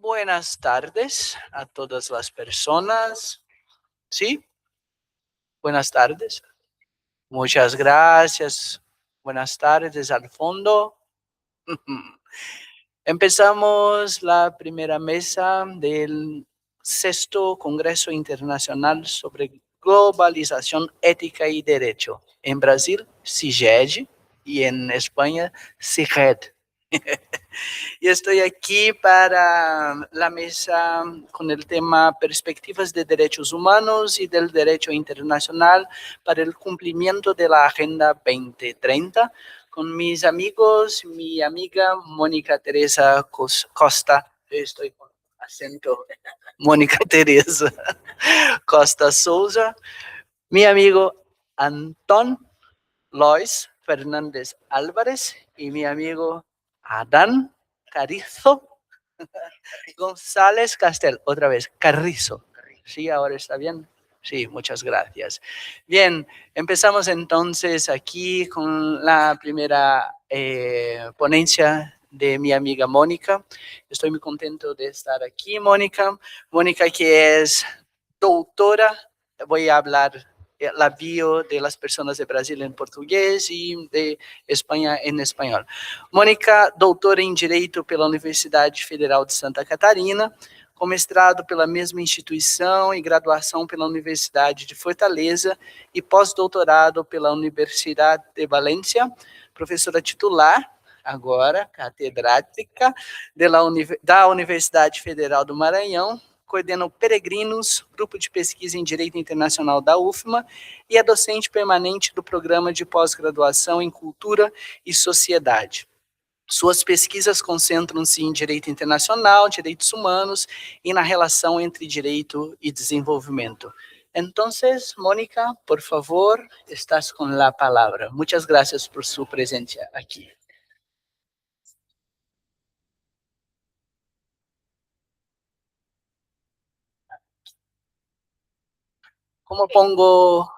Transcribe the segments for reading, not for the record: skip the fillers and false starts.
Buenas tardes a todas las personas. ¿Sí? Buenas tardes. Muchas gracias. Buenas tardes al fondo. Empezamos la primera mesa del sexto Congreso Internacional sobre Globalización, Ética y Derecho. En Brasil, CIGED, y en España, CIGED. Y estoy aquí para la mesa con el tema Perspectivas de Derechos Humanos y del Derecho Internacional para el cumplimiento de la Agenda 2030, con mis amigos, mi amiga Mónica Teresa Costa. Estoy con acento. Mónica Teresa Costa Souza, mi amigo Antón Lois Fernández Álvarez y mi amigo Adán Carrizo González Castel. Otra vez, Carrizo. Sí, ahora está bien. Sí, muchas gracias. Bien, empezamos entonces aquí con la primera ponencia de mi amiga Mónica. Estoy muy contento de estar aquí, Mónica. Mónica, que es doutora, voy a hablar la bio de las personas de Brasil en portugués y de Espanha en español. Mônica, doutora em Direito pela Universidade Federal de Santa Catarina, com mestrado pela mesma instituição e graduação pela Universidade de Fortaleza e pós-doutorado pela Universidade de Valência, professora titular, agora catedrática, da Universidade Federal do Maranhão, coordena o Peregrinos, grupo de pesquisa em Direito Internacional da UFMA, e é docente permanente do programa de pós-graduação em Cultura e Sociedade. Suas pesquisas concentram-se em direito internacional, direitos humanos e na relação entre direito e desenvolvimento. Entonces, Mónica, por favor, estás con la palabra. Muchas gracias por su presencia aquí. ¿Cómo pongo?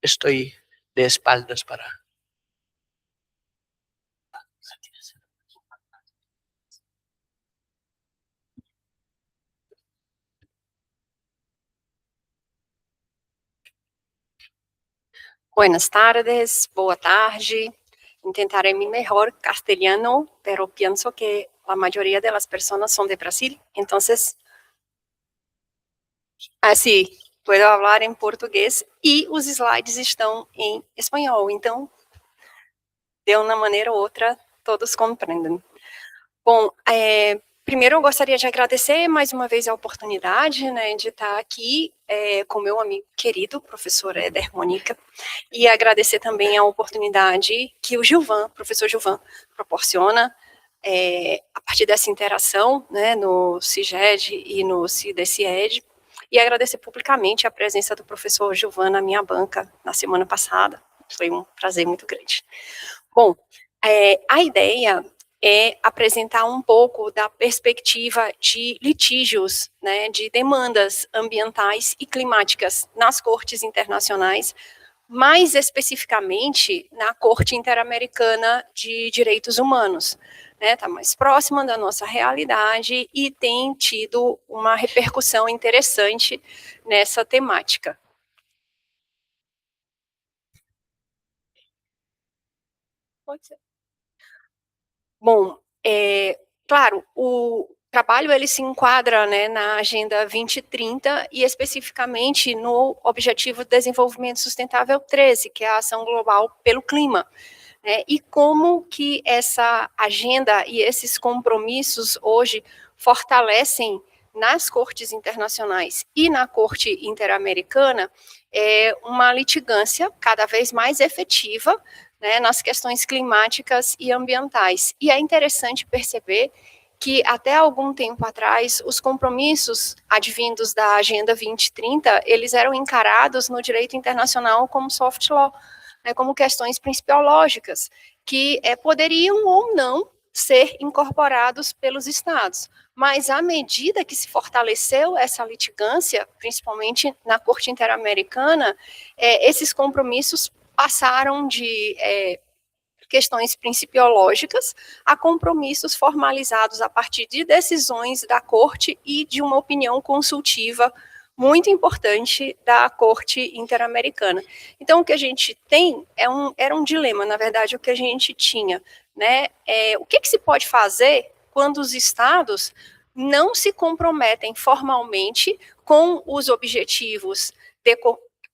Estoy de espaldas para... Buenas tardes, boa tarde. Intentaré mi mejor castellano, pero pienso que la mayoría de las personas son de Brasil, entonces, así, puedo hablar en portugués y os slides estão em espanhol, então, de uma maneira ou outra, todos compreendem. Bom, primeiro eu gostaria de agradecer mais uma vez a oportunidade, né, de estar aqui com meu amigo querido, professor Éder Mônica, e agradecer também a oportunidade que o Gilvan, professor Gilvan, proporciona a partir dessa interação, né, no CIGED e no CIDECIED, e agradecer publicamente a presença do professor Gilvan na minha banca na semana passada. Foi um prazer muito grande. Bom, a ideia é apresentar um pouco da perspectiva de litígios, né, de demandas ambientais e climáticas nas cortes internacionais, mais especificamente na Corte Interamericana de Direitos Humanos. Está mais próxima da nossa realidade e tem tido uma repercussão interessante nessa temática. Pode ser. Bom, claro, o trabalho ele se enquadra, né, na Agenda 2030 e especificamente no Objetivo de Desenvolvimento Sustentável 13, que é a ação global pelo clima. E como que essa agenda e esses compromissos hoje fortalecem nas cortes internacionais e na Corte Interamericana uma litigância cada vez mais efetiva, né, nas questões climáticas e ambientais. E é interessante perceber que até algum tempo atrás, os compromissos advindos da Agenda 2030, eles eram encarados no direito internacional como soft law, né, como questões principiológicas, que poderiam ou não ser incorporados pelos estados. Mas à medida que se fortaleceu essa litigância, principalmente na Corte Interamericana, esses compromissos passaram de questões principiológicas a compromissos formalizados a partir de decisões da Corte e de uma opinião consultiva muito importante da Corte Interamericana. Então, o que a gente tem era um dilema, na verdade, o que a gente tinha, né? O que se pode fazer quando os estados não se comprometem formalmente com os objetivos,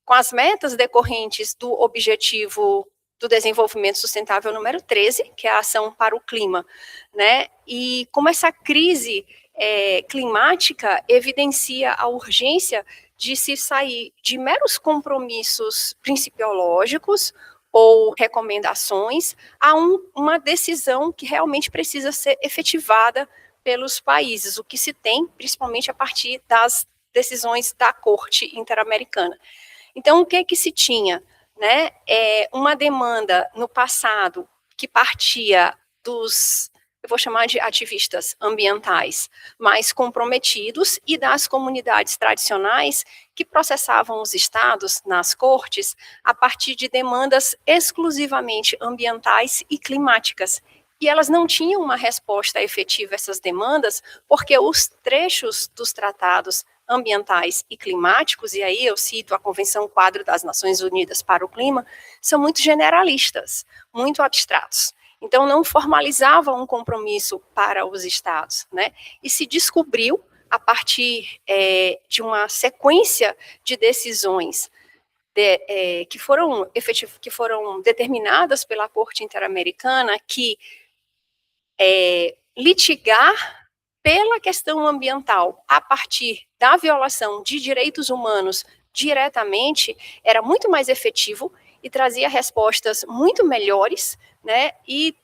com as metas decorrentes do objetivo do desenvolvimento sustentável número 13, que é a ação para o clima, né? E como essa crise climática evidencia a urgência de se sair de meros compromissos principiológicos ou recomendações a uma decisão que realmente precisa ser efetivada pelos países, o que se tem principalmente a partir das decisões da Corte Interamericana. Então, o que se tinha? Né? Uma demanda no passado que partia dos, eu vou chamar de ativistas ambientais mais comprometidos e das comunidades tradicionais que processavam os estados nas cortes a partir de demandas exclusivamente ambientais e climáticas. E elas não tinham uma resposta efetiva a essas demandas, porque os trechos dos tratados ambientais e climáticos, e aí eu cito a Convenção Quadro das Nações Unidas para o Clima, são muito generalistas, muito abstratos. Então, não formalizavam um compromisso para os estados, né? E se descobriu, a partir de uma sequência de decisões que foram determinadas pela Corte Interamericana, que litigar pela questão ambiental a partir da violação de direitos humanos diretamente era muito mais efetivo e trazia respostas muito melhores, né, e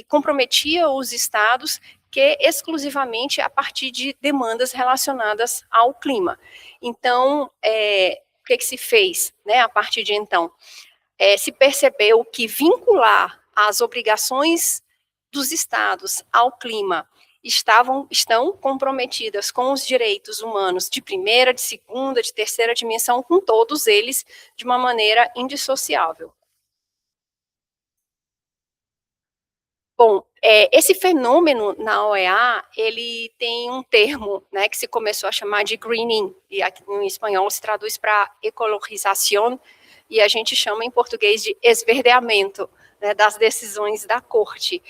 comprometia os estados que exclusivamente a partir de demandas relacionadas ao clima. Então, o que se fez, né, a partir de então? Se percebeu que vincular as obrigações dos estados ao clima estão comprometidas com os direitos humanos de primeira, de segunda, de terceira dimensão, com todos eles, de uma maneira indissociável. Bom, esse fenômeno na OEA, ele tem um termo, né, que se começou a chamar de greening, e aqui em espanhol se traduz para ecologização, e a gente chama em português de esverdeamento, né, das decisões da Corte.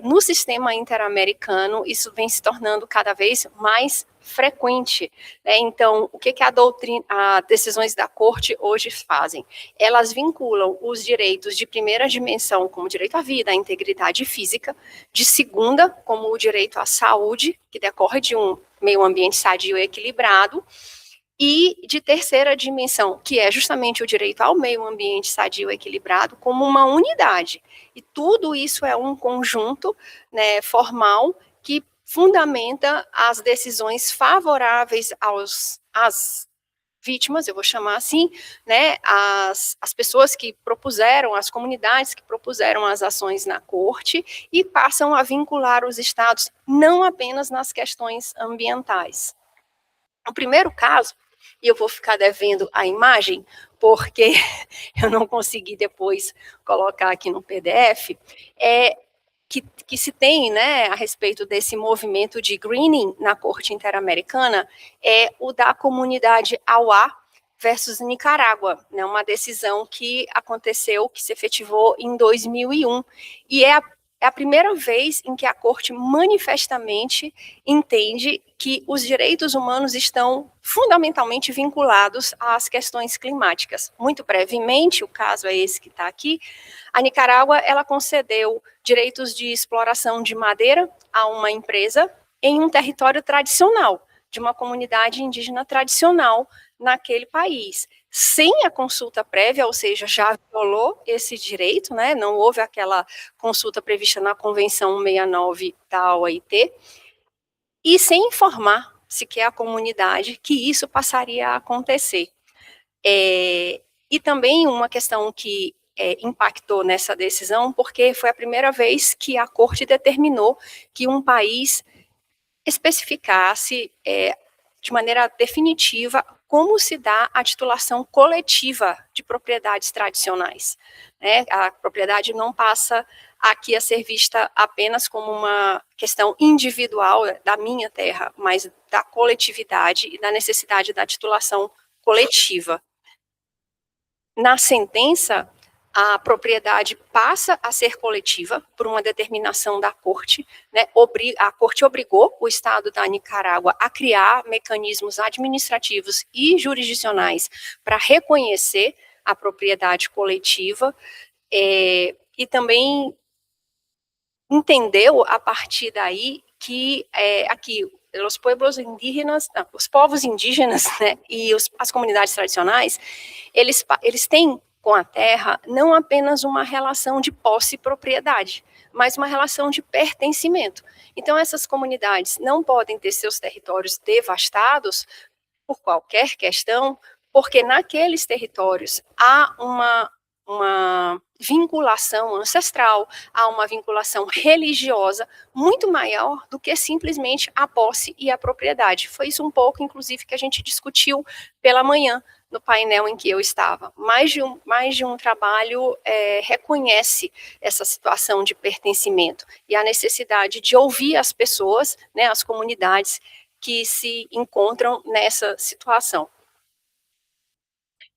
No sistema interamericano, isso vem se tornando cada vez mais frequente, né? Então, o que as decisões da Corte hoje fazem? Elas vinculam os direitos de primeira dimensão, como o direito à vida, à integridade física, de segunda, como o direito à saúde, que decorre de um meio ambiente sadio e equilibrado, e de terceira dimensão, que é justamente o direito ao meio ambiente sadio e equilibrado, como uma unidade. E tudo isso é um conjunto, né, formal que fundamenta as decisões favoráveis às vítimas, eu vou chamar assim, né, as pessoas que propuseram, as comunidades que propuseram as ações na Corte e passam a vincular os estados não apenas nas questões ambientais. O primeiro caso, e eu vou ficar devendo a imagem, porque eu não consegui depois colocar aqui no PDF, que se tem, né, a respeito desse movimento de greening na Corte Interamericana, é o da comunidade Auá versus Nicarágua, né, uma decisão que aconteceu, que se efetivou em 2001, e é a primeira vez em que a Corte manifestamente entende que os direitos humanos estão fundamentalmente vinculados às questões climáticas. Muito brevemente, o caso é esse que está aqui, a Nicarágua, ela concedeu direitos de exploração de madeira a uma empresa em um território tradicional, de uma comunidade indígena tradicional naquele país, sem a consulta prévia, ou seja, já violou esse direito, né? Não houve aquela consulta prevista na Convenção 69 da OIT, e sem informar sequer a comunidade que isso passaria a acontecer. E também uma questão que impactou nessa decisão, porque foi a primeira vez que a Corte determinou que um país especificasse de maneira definitiva como se dá a titulação coletiva de propriedades tradicionais. Né? A propriedade não passa aqui a ser vista apenas como uma questão individual da minha terra, mas da coletividade e da necessidade da titulação coletiva. Na sentença, a propriedade passa a ser coletiva por uma determinação da Corte, né? A Corte obrigou o Estado da Nicarágua a criar mecanismos administrativos e jurisdicionais para reconhecer a propriedade coletiva, e também entendeu a partir daí que aqui os povos indígenas, os povos indígenas, né, e as comunidades tradicionais, eles têm com a terra não apenas uma relação de posse e propriedade, mas uma relação de pertencimento. Então, essas comunidades não podem ter seus territórios devastados por qualquer questão, porque naqueles territórios há uma vinculação ancestral, há uma vinculação religiosa muito maior do que simplesmente a posse e a propriedade. Foi isso um pouco, inclusive, que a gente discutiu pela manhã no painel em que eu estava. Mais de um trabalho reconhece essa situação de pertencimento e a necessidade de ouvir as pessoas, né, as comunidades que se encontram nessa situação.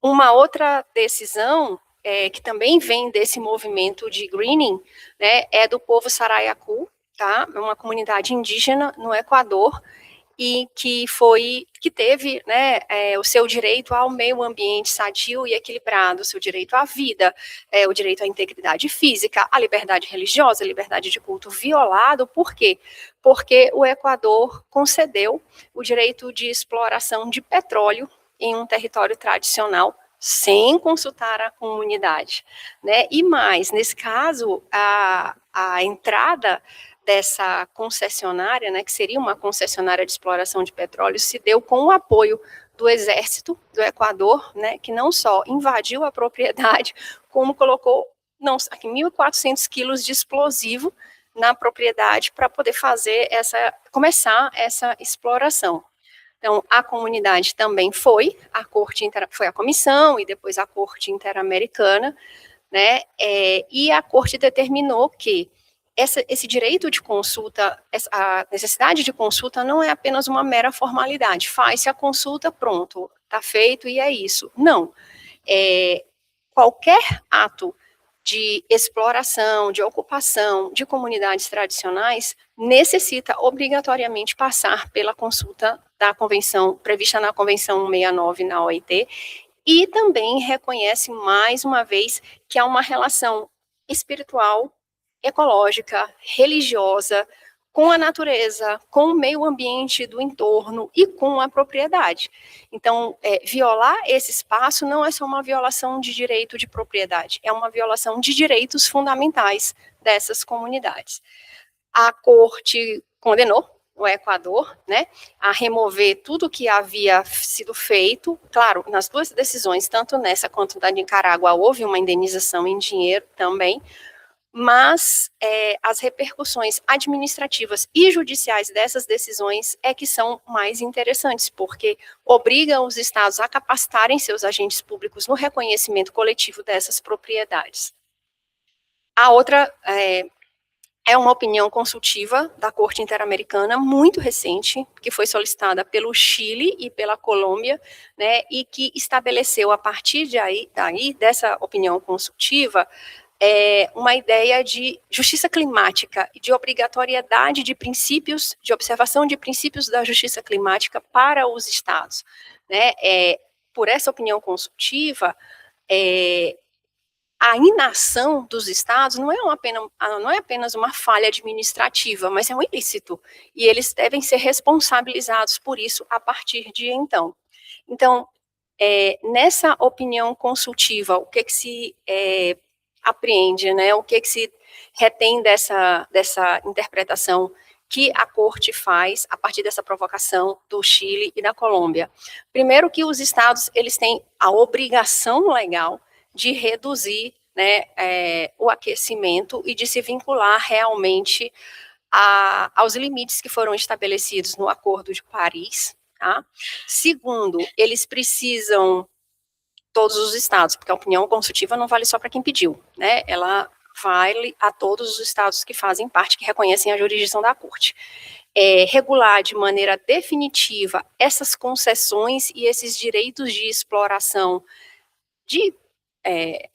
Uma outra decisão que também vem desse movimento de greening, né, é do povo Sarayaku, tá? Uma comunidade indígena no Equador, e que teve, né, o seu direito ao meio ambiente sadio e equilibrado, o seu direito à vida, o direito à integridade física, à liberdade religiosa, à liberdade de culto violado. Por quê? Porque o Equador concedeu o direito de exploração de petróleo em um território tradicional sem consultar a comunidade, né? E mais, nesse caso, a entrada dessa concessionária, né, que seria uma concessionária de exploração de petróleo, se deu com o apoio do exército do Equador, né, que não só invadiu a propriedade, como colocou 1.400 quilos de explosivo na propriedade para poder começar essa exploração. Então, a comunidade também foi a comissão e depois a Corte Interamericana, né, e a Corte determinou que esse direito de consulta, a necessidade de consulta não é apenas uma mera formalidade, faz-se a consulta, pronto, está feito e é isso. Não, qualquer ato de exploração, de ocupação de comunidades tradicionais necessita obrigatoriamente passar pela consulta da convenção, prevista na Convenção 169 na OIT, e também reconhece mais uma vez que há uma relação espiritual, ecológica, religiosa, com a natureza, com o meio ambiente do entorno e com a propriedade. Então, violar esse espaço não é só uma violação de direito de propriedade, é uma violação de direitos fundamentais dessas comunidades. A Corte condenou o Equador, né, a remover tudo que havia sido feito. Claro, nas duas decisões, tanto nessa quanto da Nicarágua, houve uma indenização em dinheiro também, mas as repercussões administrativas e judiciais dessas decisões é que são mais interessantes, porque obrigam os estados a capacitarem seus agentes públicos no reconhecimento coletivo dessas propriedades. A outra é uma opinião consultiva da Corte Interamericana, muito recente, que foi solicitada pelo Chile e pela Colômbia, né, e que estabeleceu, a partir dessa opinião consultiva, uma ideia de justiça climática e de obrigatoriedade de princípios, de observação de princípios da justiça climática para os estados, né? Por essa opinião consultiva, a inação dos estados não é apenas uma falha administrativa, mas é um ilícito, e eles devem ser responsabilizados por isso a partir de então. Então, nessa opinião consultiva, o que se apreende, né? O que se retém dessa interpretação que a Corte faz a partir dessa provocação do Chile e da Colômbia? Primeiro, que os estados eles têm a obrigação legal de reduzir, né, o aquecimento e de se vincular realmente aos limites que foram estabelecidos no Acordo de Paris, tá? Segundo, eles precisam, todos os estados, porque a opinião consultiva não vale só para quem pediu, né? Ela vale a todos os estados que fazem parte, que reconhecem a jurisdição da corte. Regular de maneira definitiva essas concessões e esses direitos de exploração de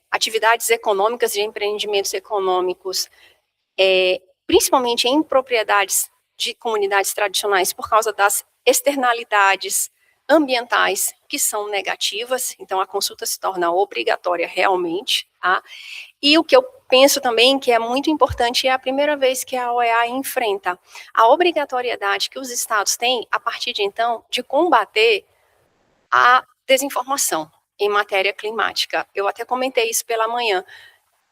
atividades econômicas, de empreendimentos econômicos, principalmente em propriedades de comunidades tradicionais, por causa das externalidades ambientais que são negativas, então a consulta se torna obrigatória realmente, tá? E o que eu penso também que é muito importante é a primeira vez que a OEA enfrenta a obrigatoriedade que os estados têm, a partir de então, de combater a desinformação em matéria climática. Eu até comentei isso pela manhã.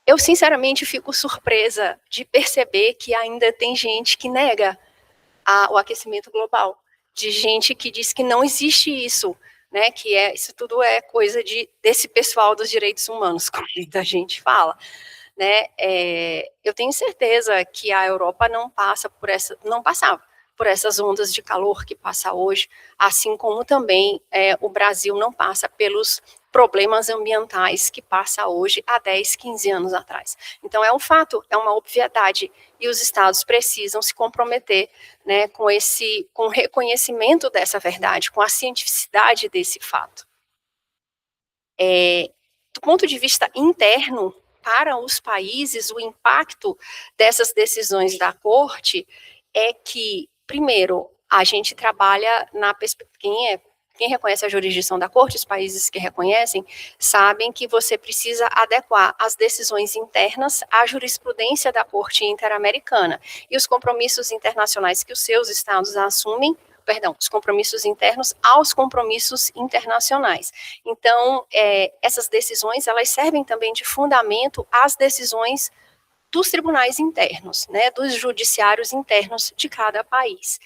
Eu, sinceramente, fico surpresa de perceber que ainda tem gente que nega o aquecimento global, de gente que diz que não existe isso, né, que isso tudo é coisa desse pessoal dos direitos humanos, como muita gente fala, né? Eu tenho certeza que a Europa não passava por essas ondas de calor que passa hoje, assim como também o Brasil não passa pelos problemas ambientais que passa hoje há 10, 15 anos atrás. Então é um fato, é uma obviedade, e os estados precisam se comprometer, né, com o reconhecimento dessa verdade, com a cientificidade desse fato. Do ponto de vista interno, para os países, o impacto dessas decisões da corte é que, primeiro, a gente trabalha na perspectiva. Quem reconhece a jurisdição da corte, os países que reconhecem, sabem que você precisa adequar as decisões internas à jurisprudência da corte interamericana e os compromissos internacionais que os seus estados assumem, os compromissos internos aos compromissos internacionais. Então, essas decisões, elas servem também de fundamento às decisões dos tribunais internos, né, dos judiciários internos de cada país.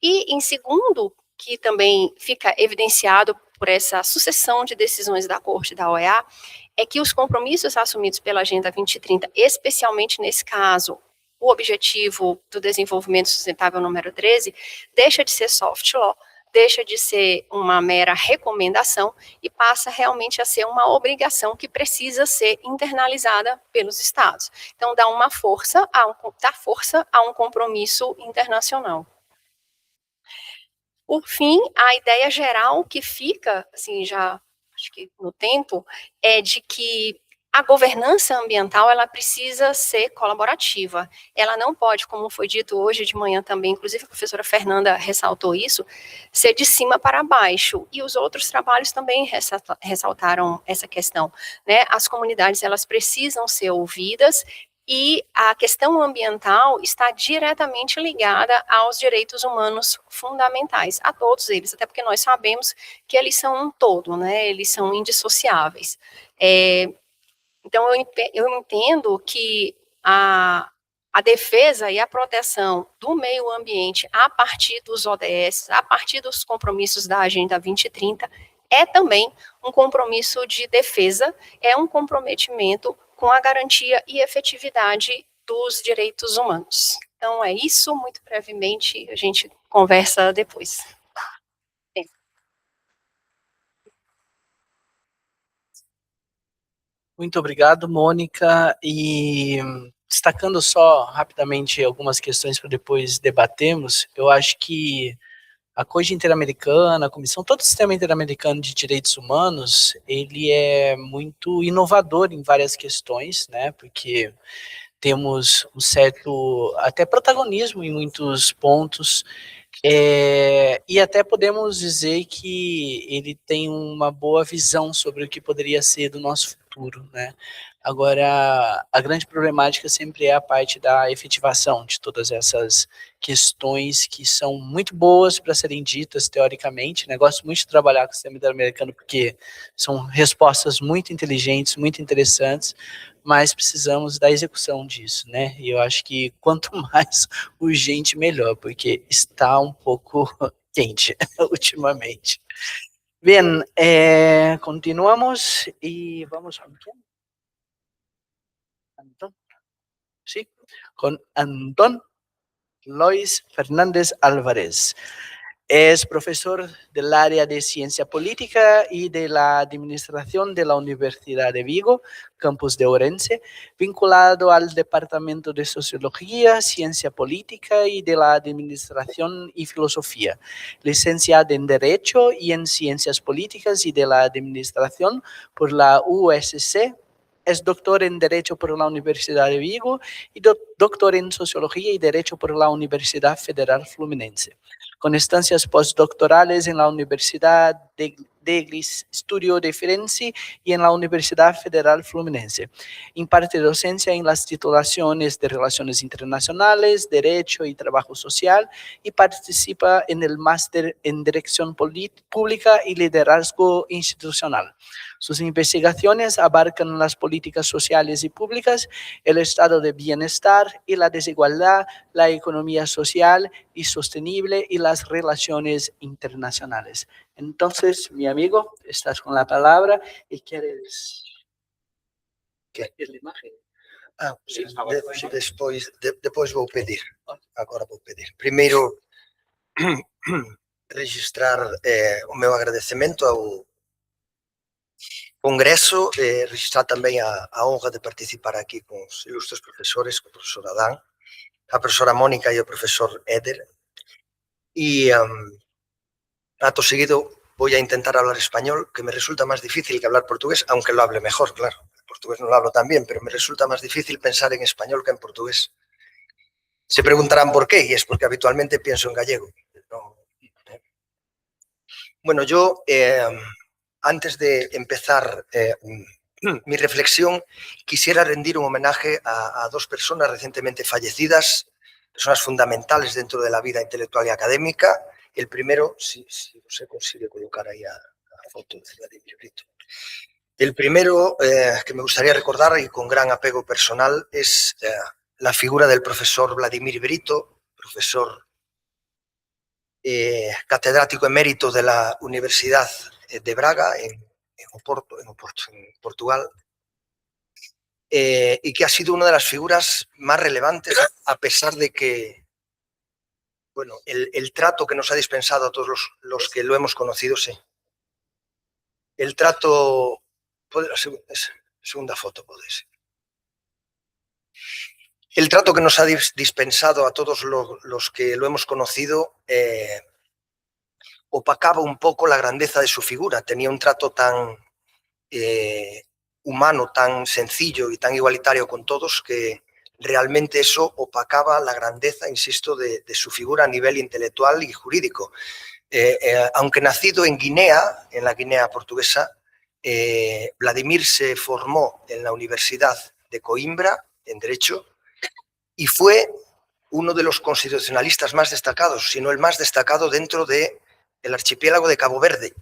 E, em segundo, que também fica evidenciado por essa sucessão de decisões da Corte da OEA, é que os compromissos assumidos pela Agenda 2030, especialmente nesse caso, o objetivo do desenvolvimento sustentável número 13, deixa de ser soft law, deixa de ser uma mera recomendação e passa realmente a ser uma obrigação que precisa ser internalizada pelos estados. Então, dá força a um compromisso internacional. Por fim, a ideia geral que fica, assim, já acho que no tempo, é de que a governança ambiental, ela precisa ser colaborativa. Ela não pode, como foi dito hoje de manhã também, inclusive a professora Fernanda ressaltou isso, ser de cima para baixo. E os outros trabalhos também ressaltaram essa questão, né? As comunidades, elas precisam ser ouvidas, e a questão ambiental está diretamente ligada aos direitos humanos fundamentais, a todos eles, até porque nós sabemos que eles são um todo, né? Eles são indissociáveis. Então, eu entendo que a defesa e a proteção do meio ambiente a partir dos ODS, a partir dos compromissos da Agenda 2030, é também um compromisso de defesa, é um comprometimento com a garantia e efetividade dos direitos humanos. Então, é isso, muito brevemente, a gente conversa depois. Muito obrigado, Mônica. E destacando só rapidamente algumas questões para depois debatermos, eu acho que a Corte Interamericana, a Comissão, todo o sistema interamericano de direitos humanos, ele é muito inovador em várias questões, né? Porque temos um certo até protagonismo em muitos pontos, e até podemos dizer que ele tem uma boa visão sobre o que poderia ser do nosso futuro, né? Agora, a grande problemática sempre é a parte da efetivação de todas essas questões que são muito boas para serem ditas teoricamente, né? Gosto muito de trabalhar com o sistema interamericano porque são respostas muito inteligentes, muito interessantes, mas precisamos da execução disso, né? E eu acho que quanto mais urgente, melhor, porque está um pouco quente ultimamente. Bien, continuamos y vamos con quién? Antón. Sí, con Antón Lois Fernández Álvarez. Es profesor del área de Ciencia Política y de la Administración de la Universidad de Vigo, campus de Ourense, vinculado al Departamento de Sociología, Ciencia Política y de la Administración y Filosofía. Licenciado en Derecho y en Ciencias Políticas y de la Administración por la USC. Es doctor en Derecho por la Universidad de Vigo y doctor en Sociología y Derecho por la Universidad Federal Fluminense, con estancias postdoctorales en la Universidad de Estudio de Firenze y en la Universidad Federal Fluminense. Imparte docencia en las titulaciones de Relaciones Internacionales, Derecho y Trabajo Social y participa en el máster en Dirección Pública y Liderazgo Institucional. Sus investigaciones abarcan las políticas sociales y públicas, el estado de bienestar y la desigualdad, la economía social y sostenible y las relaciones internacionales. Entonces, mi amigo, estás con la palabra y quieres ¿Qué? la imagen. Sí, depois vou pedir. Agora vou pedir. Primeiro, registrar o meu agradecemento ao Congreso, registrar tamén a honra de participar aquí con os ilustres profesores, con o profesor Adán, a profesora Mónica e o profesor Éder. E acto seguido voy a intentar hablar español, que me resulta más difícil que hablar portugués, aunque lo hable mejor, claro. El portugués no lo hablo tan bien, pero me resulta más difícil pensar en español que en portugués. Se preguntarán por qué, y es porque habitualmente pienso en gallego. Bueno, yo, antes de empezar mi reflexión, quisiera rendir un homenaje a dos personas recientemente fallecidas, personas fundamentales dentro de la vida intelectual y académica. El primero, si se consigue colocar ahí a foto de Vladimir Brito. El primero que me gustaría recordar, y con gran apego personal, es la figura del profesor Vladimir Brito, profesor catedrático emérito de la Universidad de Braga, en Portugal, y que ha sido una de las figuras más relevantes, a pesar de que, bueno, el trato que nos ha dispensado a todos los que lo hemos conocido, sí. El trato, segunda foto, podéis. El trato que nos ha dispensado a todos los que lo hemos conocido opacaba un poco la grandeza de su figura. Tenía un trato tan humano, tan sencillo y tan igualitario con todos, que realmente eso opacaba la grandeza, insisto, de su figura a nivel intelectual y jurídico. Aunque nacido en Guinea, en la Guinea portuguesa, Vladimir se formó en la Universidad de Coimbra, en Derecho, y fue uno de los constitucionalistas más destacados, si no el más destacado dentro del archipiélago de Cabo Verde.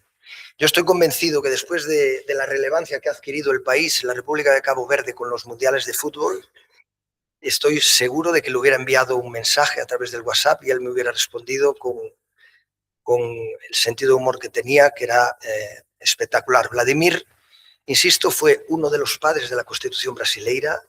Yo estoy convencido que después de la relevancia que ha adquirido el país, la República de Cabo Verde, con los mundiales de fútbol, estoy seguro de que le hubiera enviado un mensaje a través del WhatsApp y él me hubiera respondido con el sentido de humor que tenía, que era espectacular. Vladimir, insisto, fue uno de los padres de la Constitución brasileira,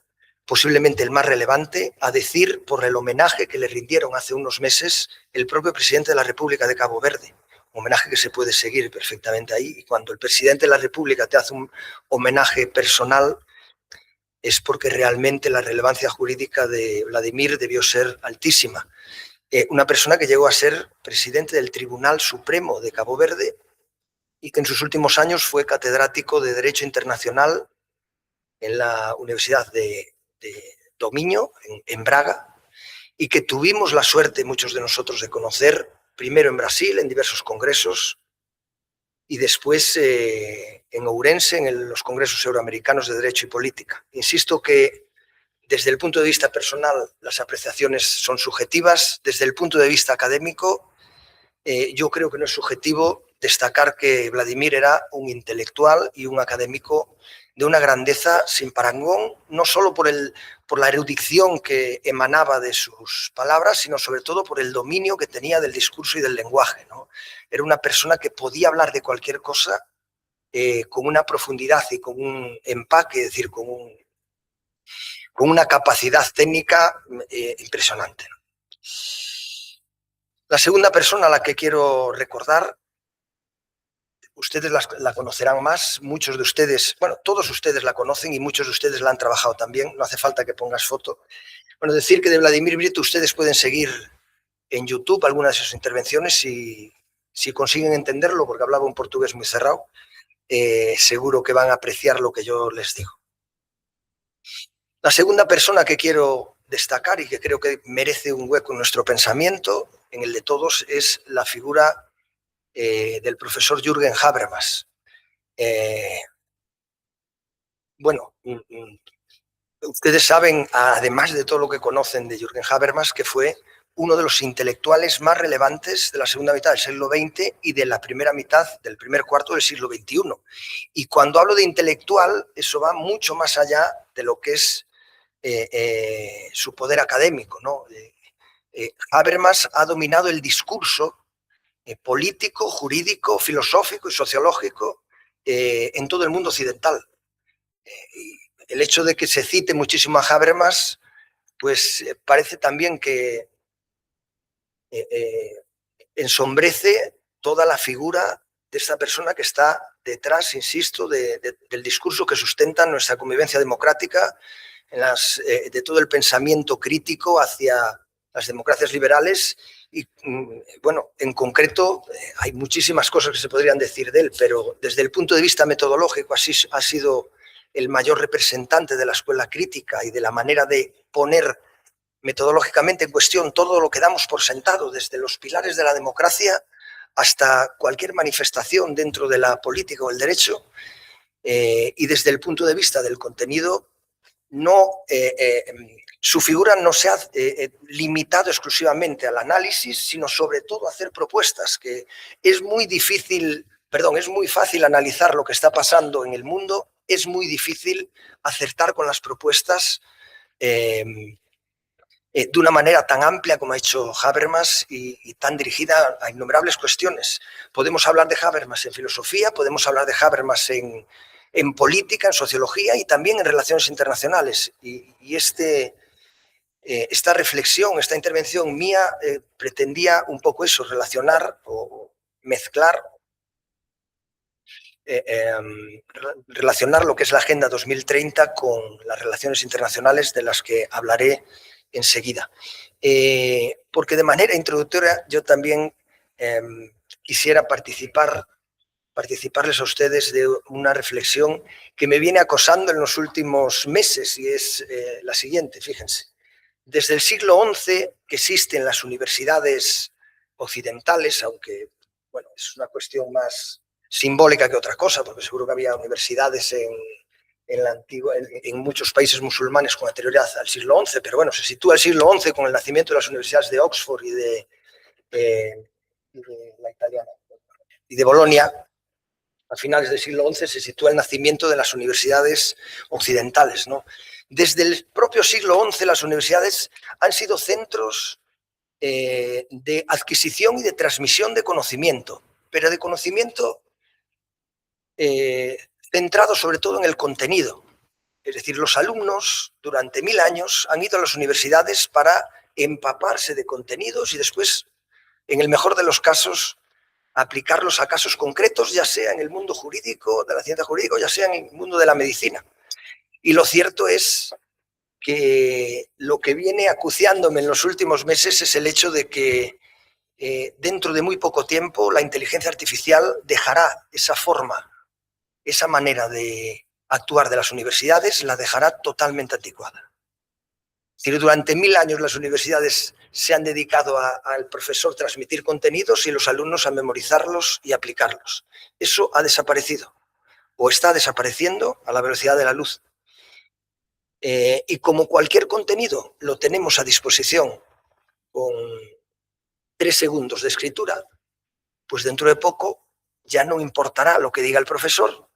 posiblemente el más relevante, a decir por el homenaje que le rindieron hace unos meses el propio presidente de la República de Cabo Verde. Un homenaje que se puede seguir perfectamente ahí. Y cuando el presidente de la República te hace un homenaje personal, es porque realmente la relevancia jurídica de Vladimir debió ser altísima. Una persona que llegó a ser presidente del Tribunal Supremo de Cabo Verde y que en sus últimos años fue catedrático de Derecho Internacional en la Universidad de do Miño, en Braga, y que tuvimos la suerte, muchos de nosotros, de conocer primero en Brasil, en diversos congresos, y después en Ourense, en los congresos euroamericanos de Derecho y Política. Insisto que desde el punto de vista personal las apreciaciones son subjetivas, desde el punto de vista académico yo creo que no es subjetivo destacar que Vladimir era un intelectual y un académico de una grandeza sin parangón, no solo por la erudición que emanaba de sus palabras, sino sobre todo por el dominio que tenía del discurso y del lenguaje, ¿no? Era una persona que podía hablar de cualquier cosa con una profundidad y con un empaque, es decir, con una capacidad técnica impresionante, ¿no? La segunda persona a la que quiero recordar, ustedes la conocerán más, muchos de ustedes, bueno, todos ustedes la conocen y muchos de ustedes la han trabajado también, no hace falta que pongas foto. Bueno, decir que de Vladimir Brito ustedes pueden seguir en YouTube algunas de sus intervenciones si consiguen entenderlo, porque hablaba un portugués muy cerrado, seguro que van a apreciar lo que yo les digo. La segunda persona que quiero destacar y que creo que merece un hueco en nuestro pensamiento, en el de todos, es la figura del profesor Jürgen Habermas. Bueno, ustedes saben, además de todo lo que conocen de Jürgen Habermas, que fue uno de los intelectuales más relevantes de la segunda mitad del siglo XX y de la primera mitad del primer cuarto del siglo XXI. Y cuando hablo de intelectual, eso va mucho más allá de lo que es su poder académico, ¿no? Habermas ha dominado el discurso político, jurídico, filosófico y sociológico en todo el mundo occidental. El hecho de que se cite muchísimo a Habermas, pues parece también que ensombrece toda la figura de esta persona que está detrás, insisto, del discurso que sustenta nuestra convivencia democrática, de todo el pensamiento crítico hacia las democracias liberales. Y bueno, en concreto hay muchísimas cosas que se podrían decir de él, pero desde el punto de vista metodológico así ha sido el mayor representante de la escuela crítica y de la manera de poner metodológicamente en cuestión todo lo que damos por sentado, desde los pilares de la democracia hasta cualquier manifestación dentro de la política o el derecho, y desde el punto de vista del contenido, su figura no se ha limitado exclusivamente al análisis, sino sobre todo a hacer propuestas, que es muy fácil analizar lo que está pasando en el mundo, es muy difícil acertar con las propuestas de una manera tan amplia como ha hecho Habermas y tan dirigida a innumerables cuestiones. Podemos hablar de Habermas en filosofía, podemos hablar de Habermas en política, en sociología y también en relaciones internacionales. Y esta reflexión, esta intervención mía pretendía un poco eso, relacionar o mezclar, relacionar lo que es la Agenda 2030 con las relaciones internacionales de las que hablaré enseguida. Porque de manera introductoria yo también quisiera participarles a ustedes de una reflexión que me viene acosando en los últimos meses y es la siguiente, fíjense. Desde el siglo XI que existen las universidades occidentales, aunque bueno, es una cuestión más simbólica que otra cosa, porque seguro que había universidades en muchos países musulmanes con anterioridad al siglo XI, pero bueno, se sitúa el siglo XI con el nacimiento de las universidades de Oxford y de la italiana y de Bolonia. A finales del siglo XI se sitúa el nacimiento de las universidades occidentales, ¿no? Desde el propio siglo XI las universidades han sido centros de adquisición y de transmisión de conocimiento, pero de conocimiento centrado sobre todo en el contenido. Es decir, los alumnos durante 1000 años han ido a las universidades para empaparse de contenidos y después, en el mejor de los casos, aplicarlos a casos concretos, ya sea en el mundo jurídico, de la ciencia jurídica, ya sea en el mundo de la medicina. Y lo cierto es que lo que viene acuciándome en los últimos meses es el hecho de que dentro de muy poco tiempo la inteligencia artificial dejará esa forma, esa manera de actuar de las universidades, la dejará totalmente anticuada. Es decir, durante 1000 años las universidades se han dedicado al profesor transmitir contenidos y los alumnos a memorizarlos y aplicarlos. Eso ha desaparecido o está desapareciendo a la velocidad de la luz. Y como cualquier contenido lo tenemos a disposición con 3 segundos de escritura, pues dentro de poco ya no importará lo que diga el profesor,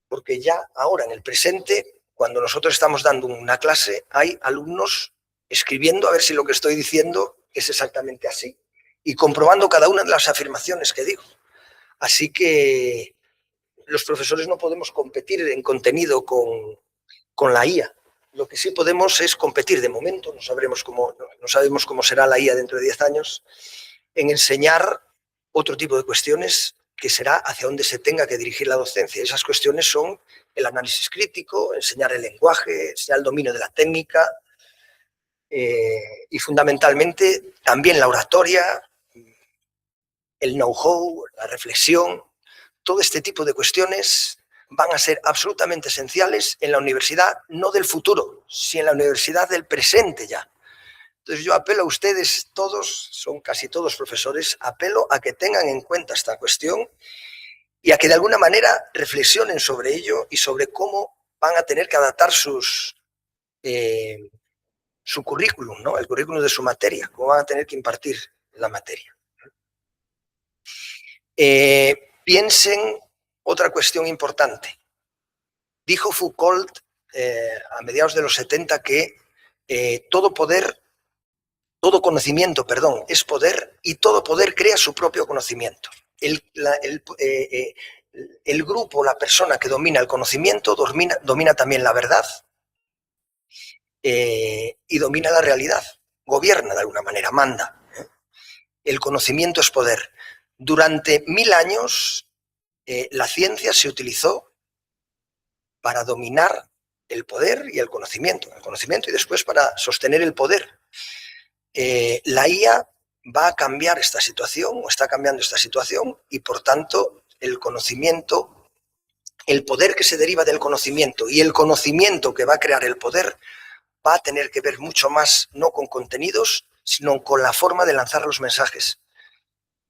porque ya ahora en el presente, cuando nosotros estamos dando una clase, hay alumnos escribiendo a ver si lo que estoy diciendo es exactamente así y comprobando cada una de las afirmaciones que digo. Así que los profesores no podemos competir en contenido con la IA. Lo que sí podemos es competir de momento, no sabemos cómo será la IA dentro de 10 años, en enseñar otro tipo de cuestiones que será hacia dónde se tenga que dirigir la docencia. Esas cuestiones son el análisis crítico, enseñar el lenguaje, enseñar el dominio de la técnica y fundamentalmente también la oratoria, el know-how, la reflexión. Todo este tipo de cuestiones van a ser absolutamente esenciales en la universidad, no del futuro, sino en la universidad del presente ya. Entonces yo apelo a ustedes todos, son casi todos profesores, apelo a que tengan en cuenta esta cuestión y a que de alguna manera reflexionen sobre ello y sobre cómo van a tener que adaptar su currículum, ¿no? El currículum de su materia, cómo van a tener que impartir la materia. Piensen otra cuestión importante. Dijo Foucault a mediados de los 70 que todo conocimiento, es poder y todo poder crea su propio conocimiento. El grupo, la persona que domina el conocimiento, domina también la verdad y domina la realidad, gobierna de alguna manera, manda. El conocimiento es poder. Durante 1000 años la ciencia se utilizó para dominar el poder y el conocimiento y después para sostener el poder. La IA va a cambiar esta situación o está cambiando esta situación y por tanto el conocimiento, el poder que se deriva del conocimiento y el conocimiento que va a crear el poder va a tener que ver mucho más no con contenidos sino con la forma de lanzar los mensajes,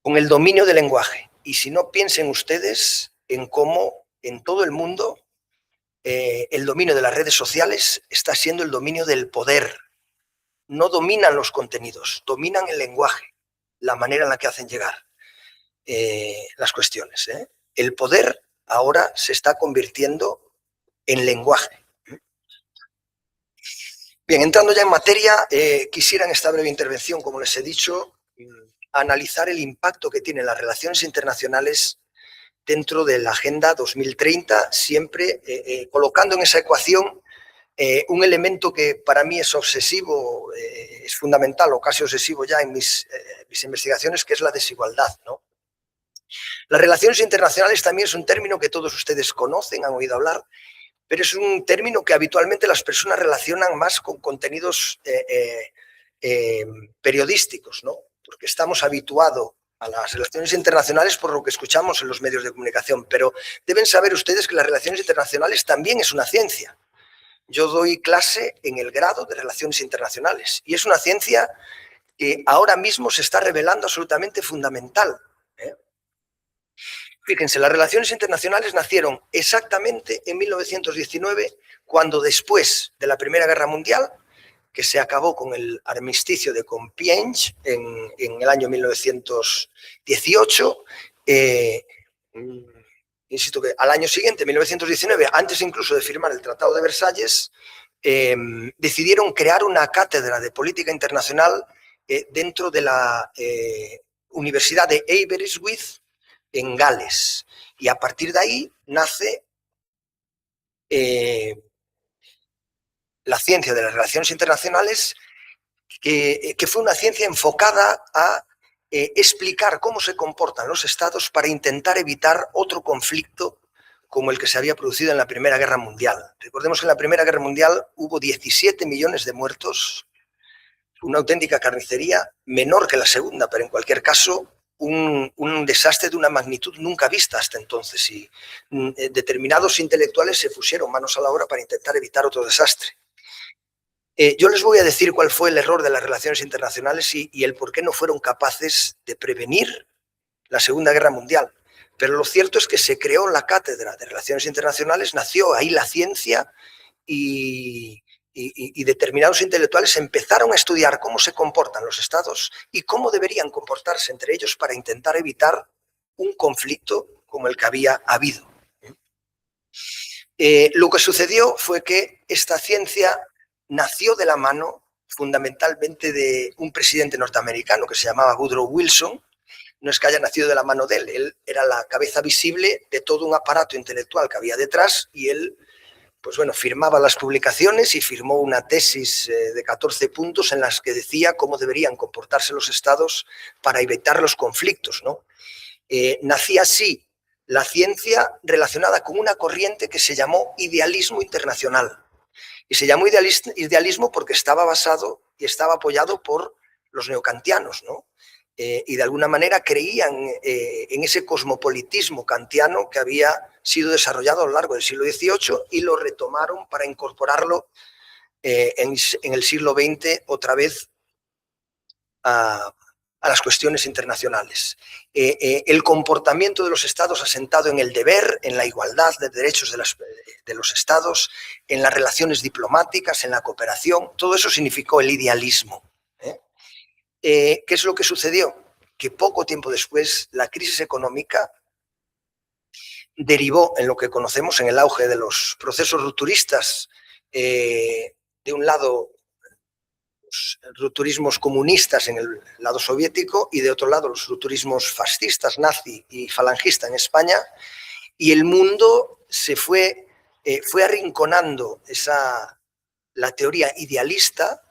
con el dominio del lenguaje. Y si no, piensen ustedes en cómo en todo el mundo el dominio de las redes sociales está siendo el dominio del poder. No dominan los contenidos, dominan el lenguaje, la manera en la que hacen llegar las cuestiones. El poder ahora se está convirtiendo en lenguaje. Bien, entrando ya en materia, quisiera en esta breve intervención, como les he dicho, analizar el impacto que tienen las relaciones internacionales dentro de la Agenda 2030, siempre colocando en esa ecuación un elemento que para mí es obsesivo, es fundamental o casi obsesivo ya en mis investigaciones, que es la desigualdad, ¿no? Las relaciones internacionales también es un término que todos ustedes conocen, han oído hablar, pero es un término que habitualmente las personas relacionan más con contenidos periodísticos, ¿no? Porque estamos habituados a las relaciones internacionales por lo que escuchamos en los medios de comunicación, pero deben saber ustedes que las relaciones internacionales también es una ciencia. Yo doy clase en el grado de Relaciones Internacionales y es una ciencia que ahora mismo se está revelando absolutamente fundamental. Fíjense, las relaciones internacionales nacieron exactamente en 1919, cuando después de la Primera Guerra Mundial, que se acabó con el armisticio de Compiègne en el año 1918, insisto que al año siguiente, 1919, antes incluso de firmar el Tratado de Versalles, decidieron crear una cátedra de política internacional dentro de la Universidad de Aberystwyth en Gales. Y a partir de ahí nace la ciencia de las relaciones internacionales, que fue una ciencia enfocada a explicar cómo se comportan los estados para intentar evitar otro conflicto como el que se había producido en la Primera Guerra Mundial. Recordemos que en la Primera Guerra Mundial hubo 17 millones de muertos, una auténtica carnicería, menor que la Segunda, pero en cualquier caso un desastre de una magnitud nunca vista hasta entonces, y determinados intelectuales se pusieron manos a la obra para intentar evitar otro desastre. Yo les voy a decir cuál fue el error de las relaciones internacionales y el por qué no fueron capaces de prevenir la Segunda Guerra Mundial. Pero lo cierto es que se creó la Cátedra de Relaciones Internacionales, nació ahí la ciencia y determinados intelectuales empezaron a estudiar cómo se comportan los estados y cómo deberían comportarse entre ellos para intentar evitar un conflicto como el que había habido. Lo que sucedió fue que esta ciencia nació de la mano fundamentalmente de un presidente norteamericano que se llamaba Woodrow Wilson. No es que haya nacido de la mano de él era la cabeza visible de todo un aparato intelectual que había detrás y él pues bueno, firmaba las publicaciones y firmó una tesis de 14 puntos en las que decía cómo deberían comportarse los estados para evitar los conflictos, ¿no? Nacía así la ciencia relacionada con una corriente que se llamó idealismo internacional. Y se llamó idealismo porque estaba basado y estaba apoyado por los neocantianos, ¿no? Y de alguna manera creían en ese cosmopolitismo kantiano que había sido desarrollado a lo largo del siglo XVIII y lo retomaron para incorporarlo en el siglo XX otra vez a las cuestiones internacionales. El comportamiento de los estados asentado en el deber, en la igualdad de derechos de los estados, en las relaciones diplomáticas, en la cooperación, todo eso significó el idealismo. ¿Qué es lo que sucedió? Que poco tiempo después la crisis económica derivó en lo que conocemos en el auge de los procesos rupturistas, de un lado los rupturismos comunistas en el lado soviético y de otro lado los rupturismos fascistas, nazi y falangista en España, y el mundo se fue arrinconando la teoría idealista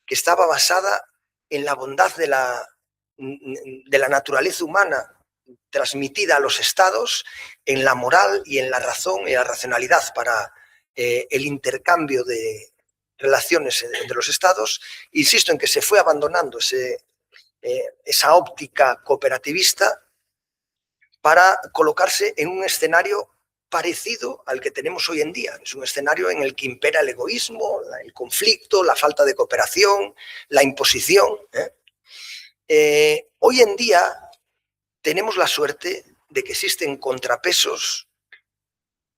que estaba basada en la bondad de la naturaleza humana transmitida a los estados, en la moral y en la razón y la racionalidad para el intercambio de relaciones entre los estados. Insisto en que se fue abandonando esa óptica cooperativista para colocarse en un escenario parecido al que tenemos hoy en día. Es un escenario en el que impera el egoísmo, el conflicto, la falta de cooperación, la imposición. Hoy en día tenemos la suerte de que existen contrapesos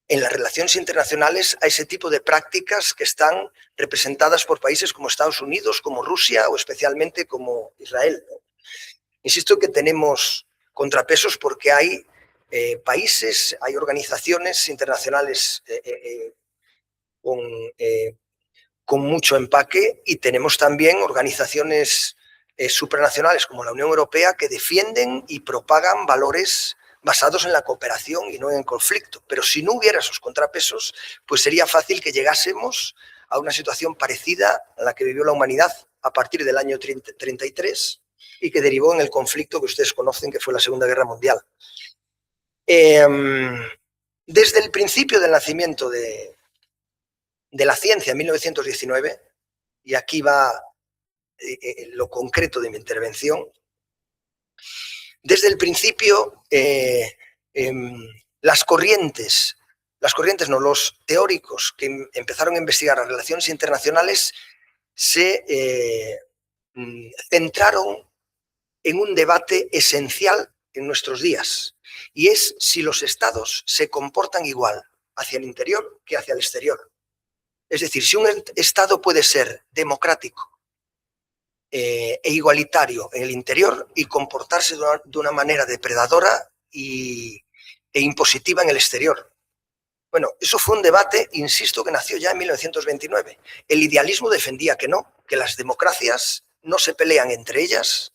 en las relaciones internacionales a ese tipo de prácticas que están representadas por países como Estados Unidos, como Rusia o especialmente como Israel. Insisto que tenemos contrapesos porque hay países, hay organizaciones internacionales con mucho empaque y tenemos también organizaciones supranacionales como la Unión Europea que defienden y propagan valores basados en la cooperación y no en el conflicto. Pero si no hubiera esos contrapesos, pues sería fácil que llegásemos a una situación parecida a la que vivió la humanidad a partir del año 33 y que derivó en el conflicto que ustedes conocen, que fue la Segunda Guerra Mundial. Desde el principio del nacimiento de la ciencia en 1919, y aquí va lo concreto de mi intervención, desde el principio los teóricos que empezaron a investigar las relaciones internacionales se centraron en un debate esencial en nuestros días, y es si los estados se comportan igual hacia el interior que hacia el exterior. Es decir, si un estado puede ser democrático e igualitario en el interior y comportarse de una manera depredadora e impositiva en el exterior. Bueno, eso fue un debate, insisto, que nació ya en 1929. El idealismo defendía que no, que las democracias no se pelean entre ellas,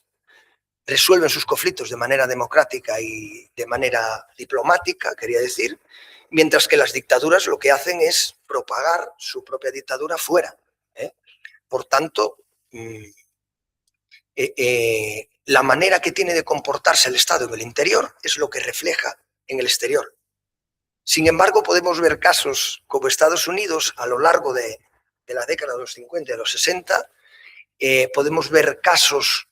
resuelven sus conflictos de manera democrática y de manera diplomática, quería decir, mientras que las dictaduras lo que hacen es propagar su propia dictadura fuera. Por tanto, la manera que tiene de comportarse el Estado en el interior es lo que refleja en el exterior. Sin embargo, podemos ver casos como Estados Unidos a lo largo de la década de los 50 y de los 60, podemos ver casos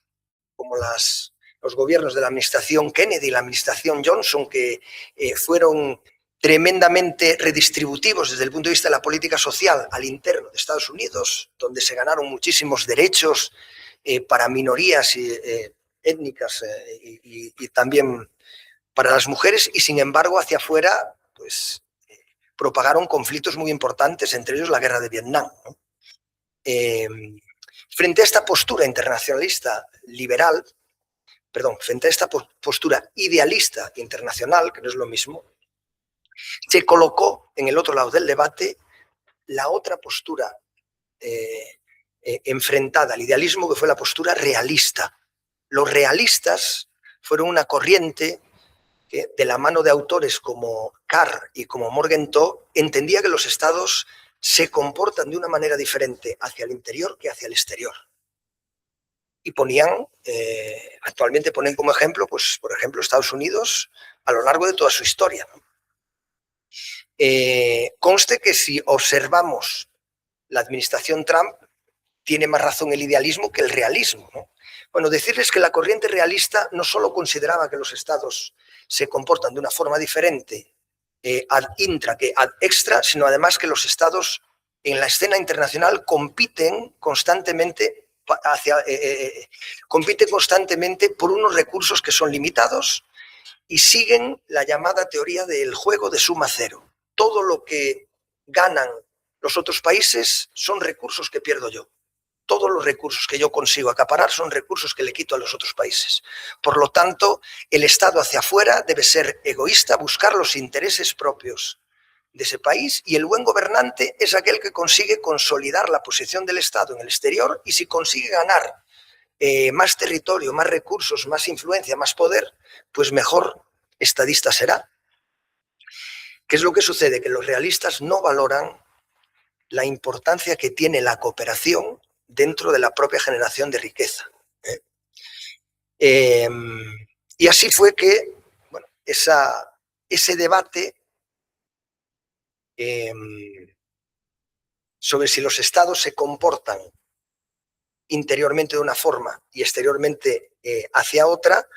como los gobiernos de la administración Kennedy y la administración Johnson, que fueron tremendamente redistributivos desde el punto de vista de la política social al interno de Estados Unidos, donde se ganaron muchísimos derechos para minorías étnicas y también para las mujeres, y sin embargo hacia afuera pues, propagaron conflictos muy importantes, entre ellos la guerra de Vietnam, ¿no? Frente a esta postura internacionalista liberal, frente a esta postura idealista internacional, que no es lo mismo, se colocó en el otro lado del debate la otra postura enfrentada al idealismo, que fue la postura realista. Los realistas fueron una corriente que de la mano de autores como Carr y como Morgenthau, entendía que los estados se comportan de una manera diferente hacia el interior que hacia el exterior. Y ponían, actualmente ponen como ejemplo, pues, por ejemplo, Estados Unidos a lo largo de toda su historia, ¿no? Conste que si observamos la administración Trump, tiene más razón el idealismo que el realismo, ¿no? Bueno, decirles que la corriente realista no solo consideraba que los estados se comportan de una forma diferente ad intra que ad extra, sino además que los estados en la escena internacional compiten constantemente por unos recursos que son limitados y siguen la llamada teoría del juego de suma cero. Todo lo que ganan los otros países son recursos que pierdo yo. Todos los recursos que yo consigo acaparar son recursos que le quito a los otros países. Por lo tanto, el Estado hacia afuera debe ser egoísta, buscar los intereses propios de ese país, y el buen gobernante es aquel que consigue consolidar la posición del Estado en el exterior, y si consigue ganar más territorio, más recursos, más influencia, más poder, pues mejor estadista será. ¿Qué es lo que sucede? Que los realistas no valoran la importancia que tiene la cooperación dentro de la propia generación de riqueza. Y así fue que, bueno, ese debate sobre si los estados se comportan interiormente de una forma y exteriormente hacia otra,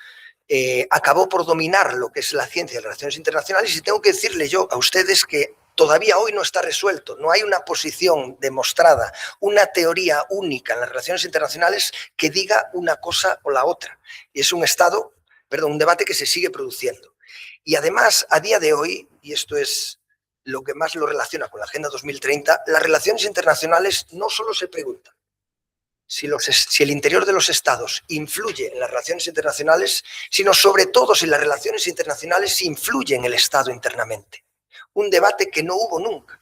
acabó por dominar lo que es la ciencia de relaciones internacionales, y tengo que decirle yo a ustedes que todavía hoy no está resuelto, no hay una posición demostrada, una teoría única en las relaciones internacionales que diga una cosa o la otra. Y es un debate que se sigue produciendo. Y además, a día de hoy, y esto es lo que más lo relaciona con la Agenda 2030, las relaciones internacionales no solo se preguntan si el interior de los estados influye en las relaciones internacionales, sino sobre todo si las relaciones internacionales influyen en el Estado internamente. Un debate que no hubo nunca.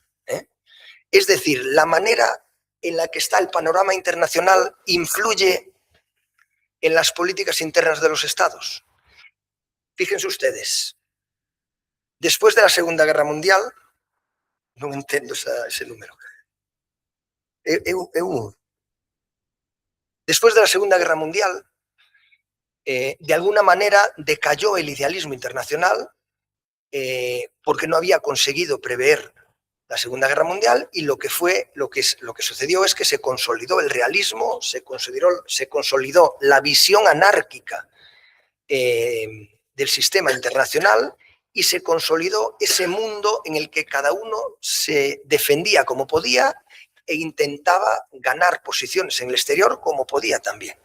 Es decir, la manera en la que está el panorama internacional influye en las políticas internas de los estados. Fíjense ustedes, después de la Segunda Guerra Mundial, no entiendo ese número, después de la Segunda Guerra Mundial, de alguna manera decayó el idealismo internacional porque no había conseguido prever la Segunda Guerra Mundial, y lo que sucedió es que se consolidó el realismo, se consolidó la visión anárquica del sistema internacional, y se consolidó ese mundo en el que cada uno se defendía como podía e intentaba ganar posiciones en el exterior como podía también.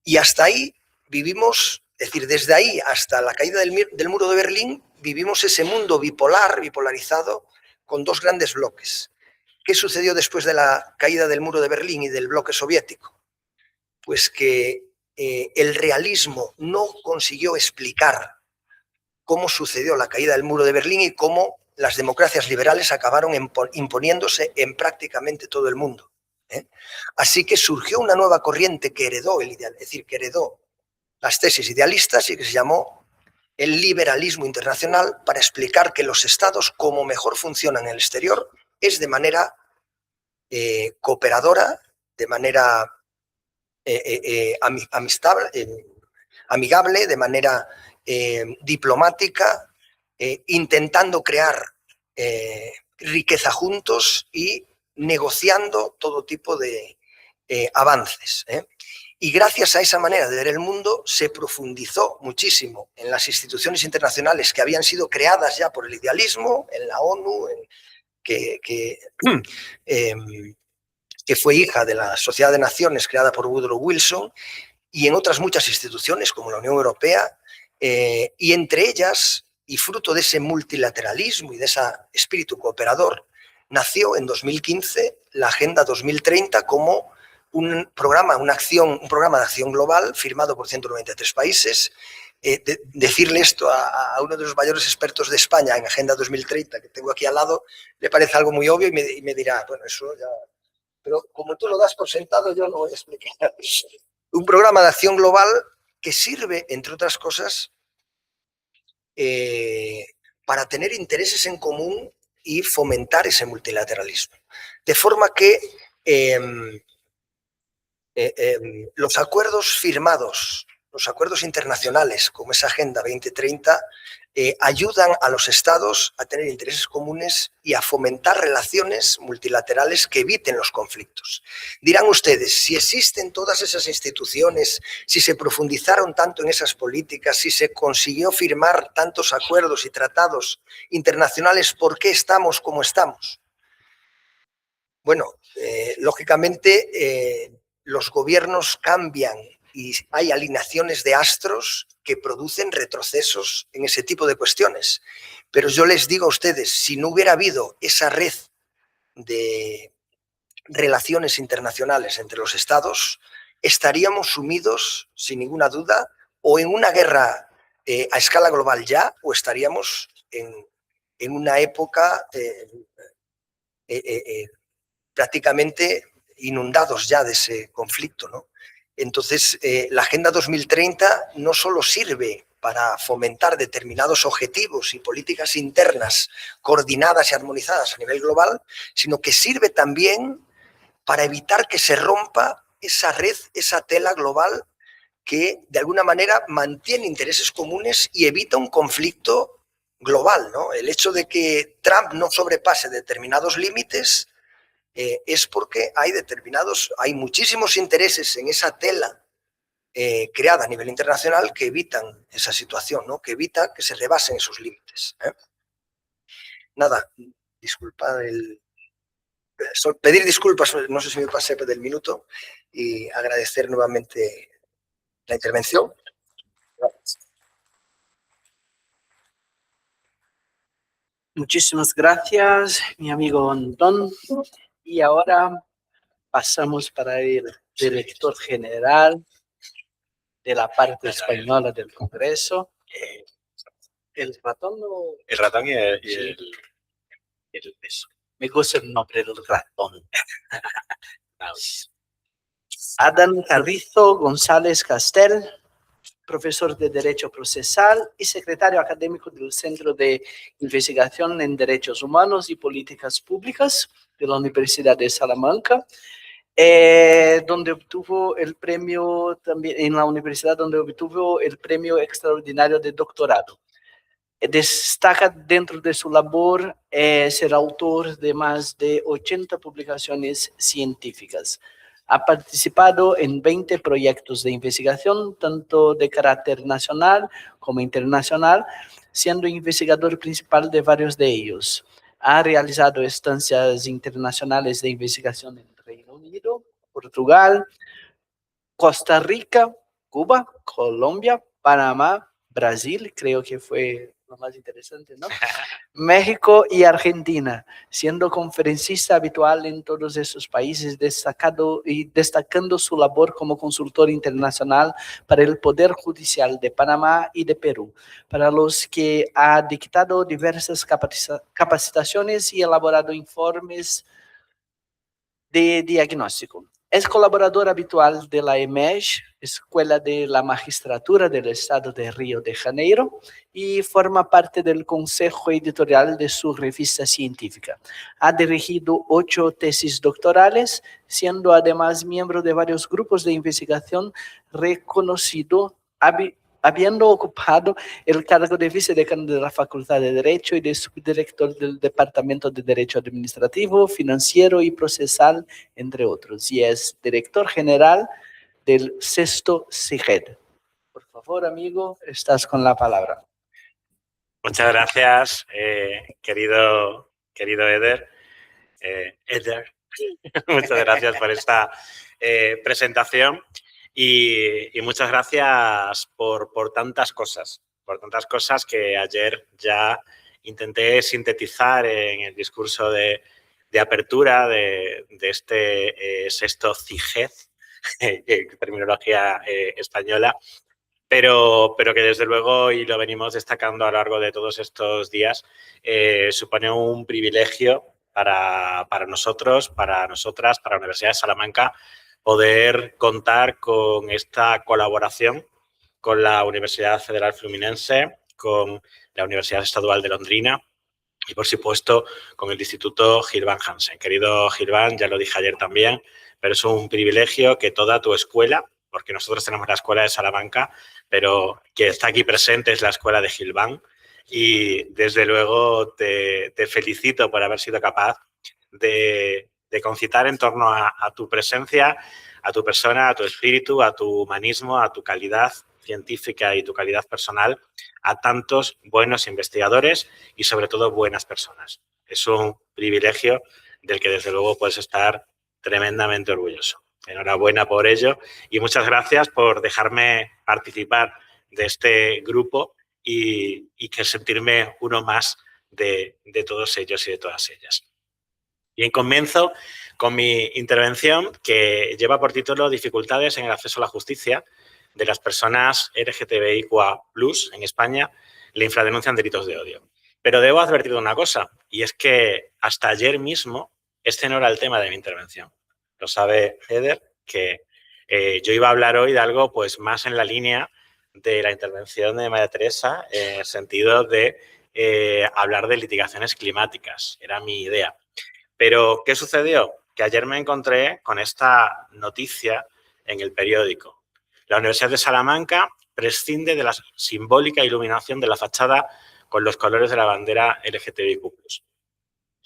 Y hasta ahí vivimos, es decir, desde ahí hasta la caída del muro de Berlín, vivimos ese mundo bipolarizado con dos grandes bloques. ¿Qué sucedió después de la caída del muro de Berlín y del bloque soviético? Pues que el realismo no consiguió explicar cómo sucedió la caída del muro de Berlín y cómo las democracias liberales acabaron imponiéndose en prácticamente todo el mundo. Así que surgió una nueva corriente que heredó el ideal, es decir, que heredó las tesis idealistas, y que se llamó el liberalismo internacional, para explicar que los estados, como mejor funcionan en el exterior, es de manera cooperadora, de manera amigable, de manera diplomática, intentando crear riqueza juntos y negociando todo tipo de avances. Y gracias a esa manera de ver el mundo se profundizó muchísimo en las instituciones internacionales que habían sido creadas ya por el idealismo, en la ONU, que fue hija de la Sociedad de Naciones creada por Woodrow Wilson, y en otras muchas instituciones como la Unión Europea, y entre ellas, y fruto de ese multilateralismo y de ese espíritu cooperador, nació en 2015 la Agenda 2030 como un programa de acción global firmado por 193 países. Decirle esto a uno de los mayores expertos de España en Agenda 2030, que tengo aquí al lado, le parece algo muy obvio y me dirá, bueno, eso ya... Pero como tú lo das por sentado, yo lo voy a explicar. Un programa de acción global que sirve, entre otras cosas, para tener intereses en común y fomentar ese multilateralismo. De forma que los acuerdos firmados, los acuerdos internacionales como esa Agenda 2030, ayudan a los estados a tener intereses comunes y a fomentar relaciones multilaterales que eviten los conflictos. Dirán ustedes, si existen todas esas instituciones, si se profundizaron tanto en esas políticas, si se consiguió firmar tantos acuerdos y tratados internacionales, ¿por qué estamos como estamos? Bueno, lógicamente los gobiernos cambian y hay alineaciones de astros que producen retrocesos en ese tipo de cuestiones. Pero yo les digo a ustedes, si no hubiera habido esa red de relaciones internacionales entre los estados, estaríamos sumidos, sin ninguna duda, o en una guerra a escala global ya, o estaríamos en una época prácticamente inundados ya de ese conflicto, ¿no? Entonces, la Agenda 2030 no solo sirve para fomentar determinados objetivos y políticas internas coordinadas y armonizadas a nivel global, sino que sirve también para evitar que se rompa esa red, esa tela global que de alguna manera mantiene intereses comunes y evita un conflicto global, ¿no? El hecho de que Trump no sobrepase determinados límites es porque hay muchísimos intereses en esa tela creada a nivel internacional que evitan esa situación, ¿no? Que evita que se rebasen esos límites. Nada, disculpad pedir disculpas, no sé si me pasé del minuto, y agradecer nuevamente la intervención. Gracias. Muchísimas gracias, mi amigo Antón. Y ahora pasamos para el director general de la parte española del Congreso. El ratón no... El ratón y el beso. Me gusta el nombre del ratón. Adán Carrizo González Castel, profesor de Derecho Procesal y secretario académico del Centro de Investigación en Derechos Humanos y Políticas Públicas de la Universidad de Salamanca, donde obtuvo el premio también en la universidad donde obtuvo el premio extraordinario de doctorado. Destaca dentro de su labor ser autor de más de 80 publicaciones científicas. Ha participado en 20 proyectos de investigación, tanto de carácter nacional como internacional, siendo investigador principal de varios de ellos. Ha realizado estancias internacionales de investigación en Reino Unido, Portugal, Costa Rica, Cuba, Colombia, Panamá, Brasil, creo que fue lo más interesante, ¿no? México y Argentina, siendo conferencista habitual en todos esos países, destacando su labor como consultor internacional para el Poder Judicial de Panamá y de Perú, para los que ha dictado diversas capacitaciones y elaborado informes de diagnóstico. Es colaborador habitual de la EMEG, Escuela de la Magistratura del Estado de Río de Janeiro, y forma parte del consejo editorial de su revista científica. Ha dirigido 8 tesis doctorales, siendo además miembro de varios grupos de investigación reconocido, habiendo ocupado el cargo de vicedecano de la Facultad de Derecho y de subdirector del Departamento de Derecho Administrativo, Financiero y Procesal, entre otros, y es director general del 6º CIGED. Por favor, amigo, estás con la palabra. Muchas gracias, querido Eder. Muchas gracias por esta presentación. Y muchas gracias por tantas cosas que ayer ya intenté sintetizar en el discurso de apertura de este 6º CIGED, terminología española, pero que desde luego, y lo venimos destacando a lo largo de todos estos días, supone un privilegio para nosotros, para nosotras, para la Universidad de Salamanca, poder contar con esta colaboración con la Universidad Federal Fluminense, con la Universidad Estadual de Londrina y, por supuesto, con el Instituto Gilbert Hansen. Querido Gilbert, ya lo dije ayer también, pero es un privilegio que toda tu escuela, porque nosotros tenemos la Escuela de Salamanca, pero que está aquí presente es la Escuela de Gilbert, y desde luego te felicito por haber sido capaz de concitar en torno a tu presencia, a tu persona, a tu espíritu, a tu humanismo, a tu calidad científica y tu calidad personal, a tantos buenos investigadores y sobre todo buenas personas. Es un privilegio del que desde luego puedes estar tremendamente orgulloso. Enhorabuena por ello y muchas gracias por dejarme participar de este grupo y que sentirme uno más de todos ellos y de todas ellas. Bien, comienzo con mi intervención que lleva por título Dificultades en el acceso a la justicia de las personas LGTBIQA+ en España le infradenuncian delitos de odio. Pero debo advertir una cosa, y es que hasta ayer mismo este no era el tema de mi intervención. Lo sabe Eder, que yo iba a hablar hoy de algo pues más en la línea de la intervención de María Teresa, en el sentido de hablar de litigaciones climáticas. Era mi idea. Pero, ¿qué sucedió? Que ayer me encontré con esta noticia en el periódico. La Universidad de Salamanca prescinde de la simbólica iluminación de la fachada con los colores de la bandera LGTBIQ+.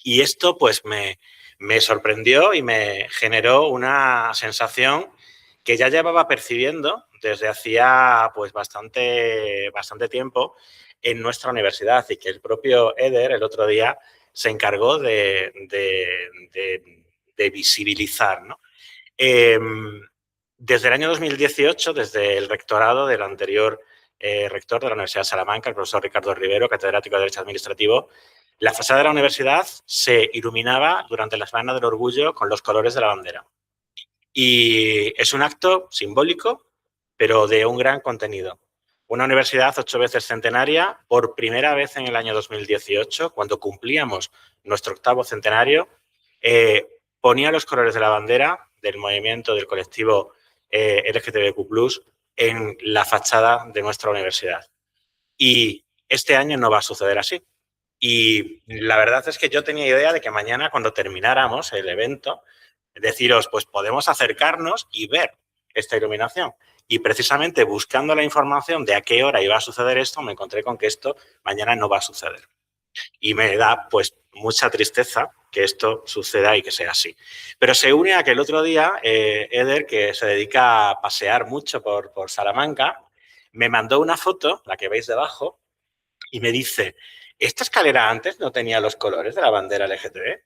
Y esto pues me sorprendió y me generó una sensación que ya llevaba percibiendo desde hacía pues bastante tiempo en nuestra universidad y que el propio Eder el otro día se encargó de visibilizar, ¿no? Desde el año 2018, desde el rectorado del anterior rector de la Universidad de Salamanca, el profesor Ricardo Rivero, catedrático de Derecho Administrativo, la fachada de la universidad se iluminaba durante la Semana del Orgullo con los colores de la bandera. Y es un acto simbólico, pero de un gran contenido. Una universidad 8 veces centenaria, por primera vez en el año 2018, cuando cumplíamos nuestro 8º centenario, ponía los colores de la bandera del movimiento del colectivo LGTBIQ+ en la fachada de nuestra universidad. Y este año no va a suceder así. Y la verdad es que yo tenía idea de que mañana, cuando termináramos el evento, deciros, pues podemos acercarnos y ver esta iluminación. Y precisamente buscando la información de a qué hora iba a suceder esto, me encontré con que esto mañana no va a suceder. Y me da pues mucha tristeza que esto suceda y que sea así. Pero se une a que el otro día Eder, que se dedica a pasear mucho por Salamanca, me mandó una foto, la que veis debajo, y me dice, ¿esta escalera antes no tenía los colores de la bandera LGTB?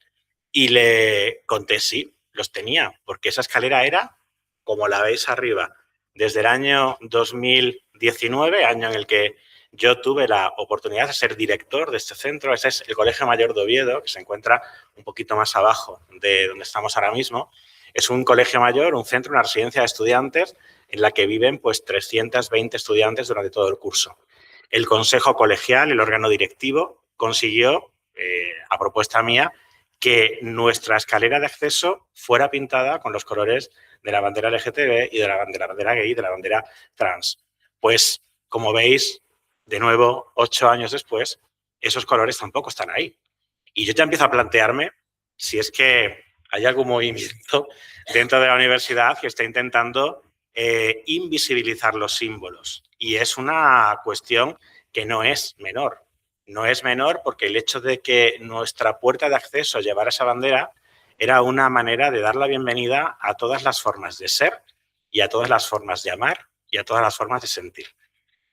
Y le conté sí, los tenía, porque esa escalera era como la veis arriba. Desde el año 2019, año en el que yo tuve la oportunidad de ser director de este centro. Ese es el Colegio Mayor de Oviedo, que se encuentra un poquito más abajo de donde estamos ahora mismo. Es un colegio mayor, un centro, una residencia de estudiantes en la que viven pues 320 estudiantes durante todo el curso. El consejo colegial, el órgano directivo, consiguió, a propuesta mía, que nuestra escalera de acceso fuera pintada con los colores de la bandera LGTB y de la bandera gay y de la bandera trans. Pues, como veis, de nuevo, 8 años después, esos colores tampoco están ahí. Y yo ya empiezo a plantearme si es que hay algún movimiento dentro de la universidad que está intentando invisibilizar los símbolos. Y es una cuestión que no es menor. No es menor porque el hecho de que nuestra puerta de acceso llevara esa bandera era una manera de dar la bienvenida a todas las formas de ser y a todas las formas de amar y a todas las formas de sentir.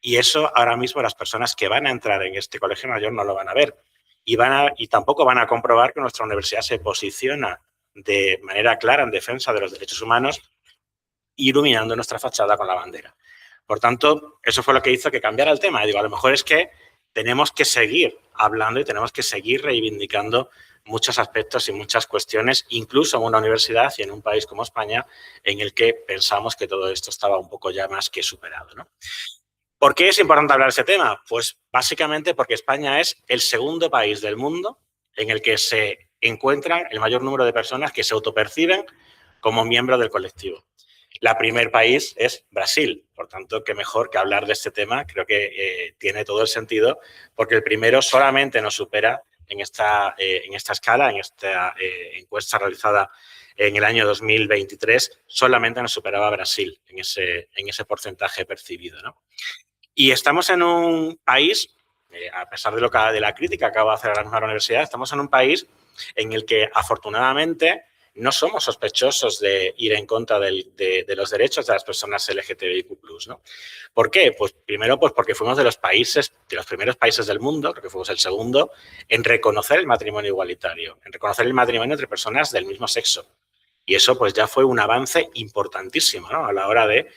Y eso ahora mismo las personas que van a entrar en este colegio mayor no lo van a ver. Y tampoco van a comprobar que nuestra universidad se posiciona de manera clara en defensa de los derechos humanos, iluminando nuestra fachada con la bandera. Por tanto, eso fue lo que hizo que cambiara el tema. Y digo, a lo mejor es que tenemos que seguir hablando y tenemos que seguir reivindicando muchos aspectos y muchas cuestiones, incluso en una universidad y en un país como España, en el que pensamos que todo esto estaba un poco ya más que superado, ¿no? ¿Por qué es importante hablar de este tema? Pues básicamente porque España es el segundo país del mundo en el que se encuentran el mayor número de personas que se autoperciben como miembros del colectivo. La primer país es Brasil. Por tanto, qué mejor que hablar de este tema. Creo que tiene todo el sentido, porque el primero solamente nos supera en esta escala, en esta encuesta realizada en el año 2023, solamente nos superaba Brasil en ese porcentaje percibido, ¿no? Y estamos en un país, a pesar de la crítica que acaba de hacer a la universidad, estamos en un país en el que afortunadamente no somos sospechosos de ir en contra de los derechos de las personas LGTBIQ+, ¿no? ¿Por qué? Pues primero pues porque fuimos de los primeros países del mundo, creo que fuimos el segundo, en reconocer el matrimonio igualitario, en reconocer el matrimonio entre personas del mismo sexo. Y eso pues ya fue un avance importantísimo, ¿no? A la hora de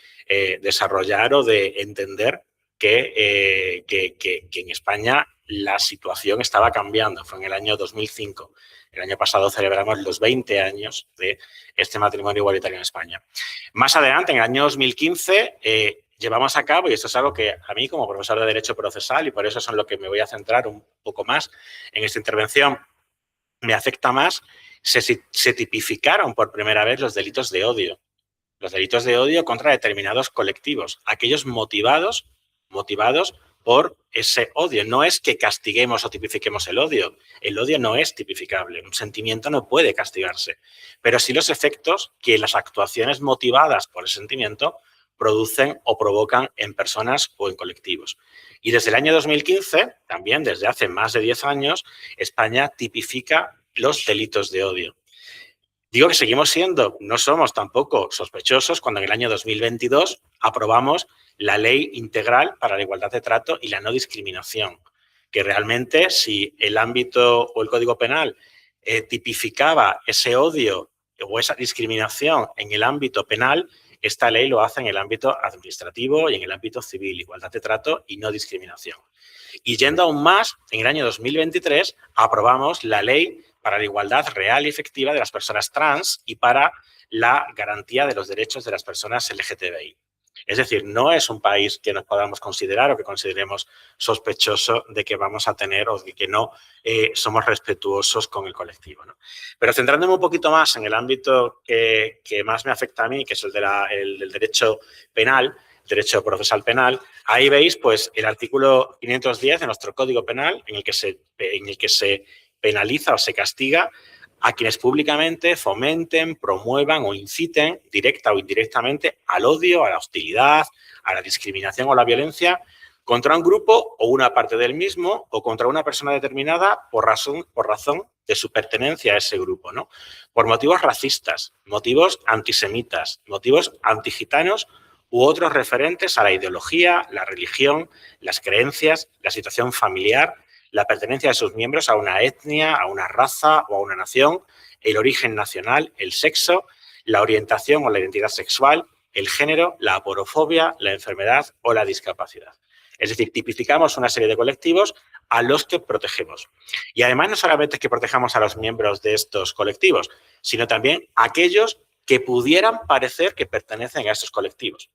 desarrollar o de entender que en España la situación estaba cambiando. Fue en el año 2005. El año pasado celebramos los 20 años de este matrimonio igualitario en España. Más adelante, en el año 2015, llevamos a cabo, y esto es algo que a mí como profesor de Derecho Procesal, y por eso es en lo que me voy a centrar un poco más en esta intervención, me afecta más, se tipificaron por primera vez los delitos de odio. Los delitos de odio contra determinados colectivos, aquellos motivados por ese odio. No es que castiguemos o tipifiquemos el odio. El odio no es tipificable. Un sentimiento no puede castigarse. Pero sí los efectos que las actuaciones motivadas por ese sentimiento producen o provocan en personas o en colectivos. Y desde el año 2015, también desde hace más de 10 años, España tipifica los delitos de odio. Digo que seguimos siendo, no somos tampoco sospechosos cuando en el año 2022 aprobamos la Ley Integral para la Igualdad de Trato y la No Discriminación, que realmente si el ámbito o el Código Penal tipificaba ese odio o esa discriminación en el ámbito penal, esta ley lo hace en el ámbito administrativo y en el ámbito civil, igualdad de trato y no discriminación. Y yendo aún más, en el año 2023 aprobamos la Ley para la igualdad real y efectiva de las personas trans y para la garantía de los derechos de las personas LGTBI. Es decir, no es un país que nos podamos considerar o que consideremos sospechoso de que vamos a tener o de que no somos respetuosos con el colectivo, ¿no? Pero centrándome un poquito más en el ámbito que más me afecta a mí, que es el del derecho penal, derecho procesal penal, ahí veis pues el artículo 510 de nuestro Código Penal en el que se penaliza o se castiga a quienes públicamente fomenten, promuevan o inciten directa o indirectamente al odio, a la hostilidad, a la discriminación o la violencia contra un grupo o una parte del mismo o contra una persona determinada por razón de su pertenencia a ese grupo, ¿no? Por motivos racistas, motivos antisemitas, motivos antigitanos u otros referentes a la ideología, la religión, las creencias, la situación familiar, la pertenencia de sus miembros a una etnia, a una raza o a una nación, el origen nacional, el sexo, la orientación o la identidad sexual, el género, la aporofobia, la enfermedad o la discapacidad. Es decir, tipificamos una serie de colectivos a los que protegemos. Y además no solamente es que protejamos a los miembros de estos colectivos, sino también a aquellos que pudieran parecer que pertenecen a estos colectivos.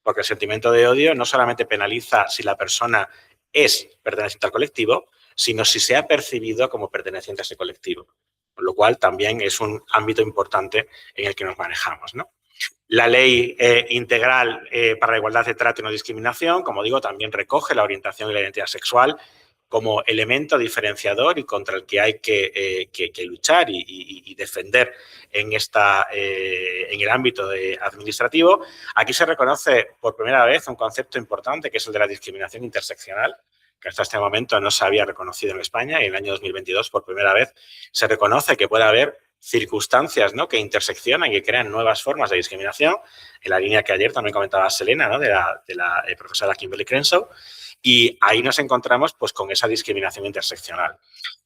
Porque el sentimiento de odio no solamente penaliza si la persona es perteneciente al colectivo, sino si se ha percibido como perteneciente a ese colectivo. Con lo cual, también es un ámbito importante en el que nos manejamos, ¿no? La Ley Integral para la Igualdad de Trato y No Discriminación, como digo, también recoge la orientación y la identidad sexual como elemento diferenciador y contra el que hay que luchar y defender en el ámbito administrativo. Aquí se reconoce por primera vez un concepto importante que es el de la discriminación interseccional, que hasta este momento no se había reconocido en España y en el año 2022 por primera vez se reconoce que puede haber circunstancias, ¿no?, que interseccionan y que crean nuevas formas de discriminación, en la línea que ayer también comentaba Selena, ¿no?, de la profesora Kimberly Crenshaw, y ahí nos encontramos pues con esa discriminación interseccional.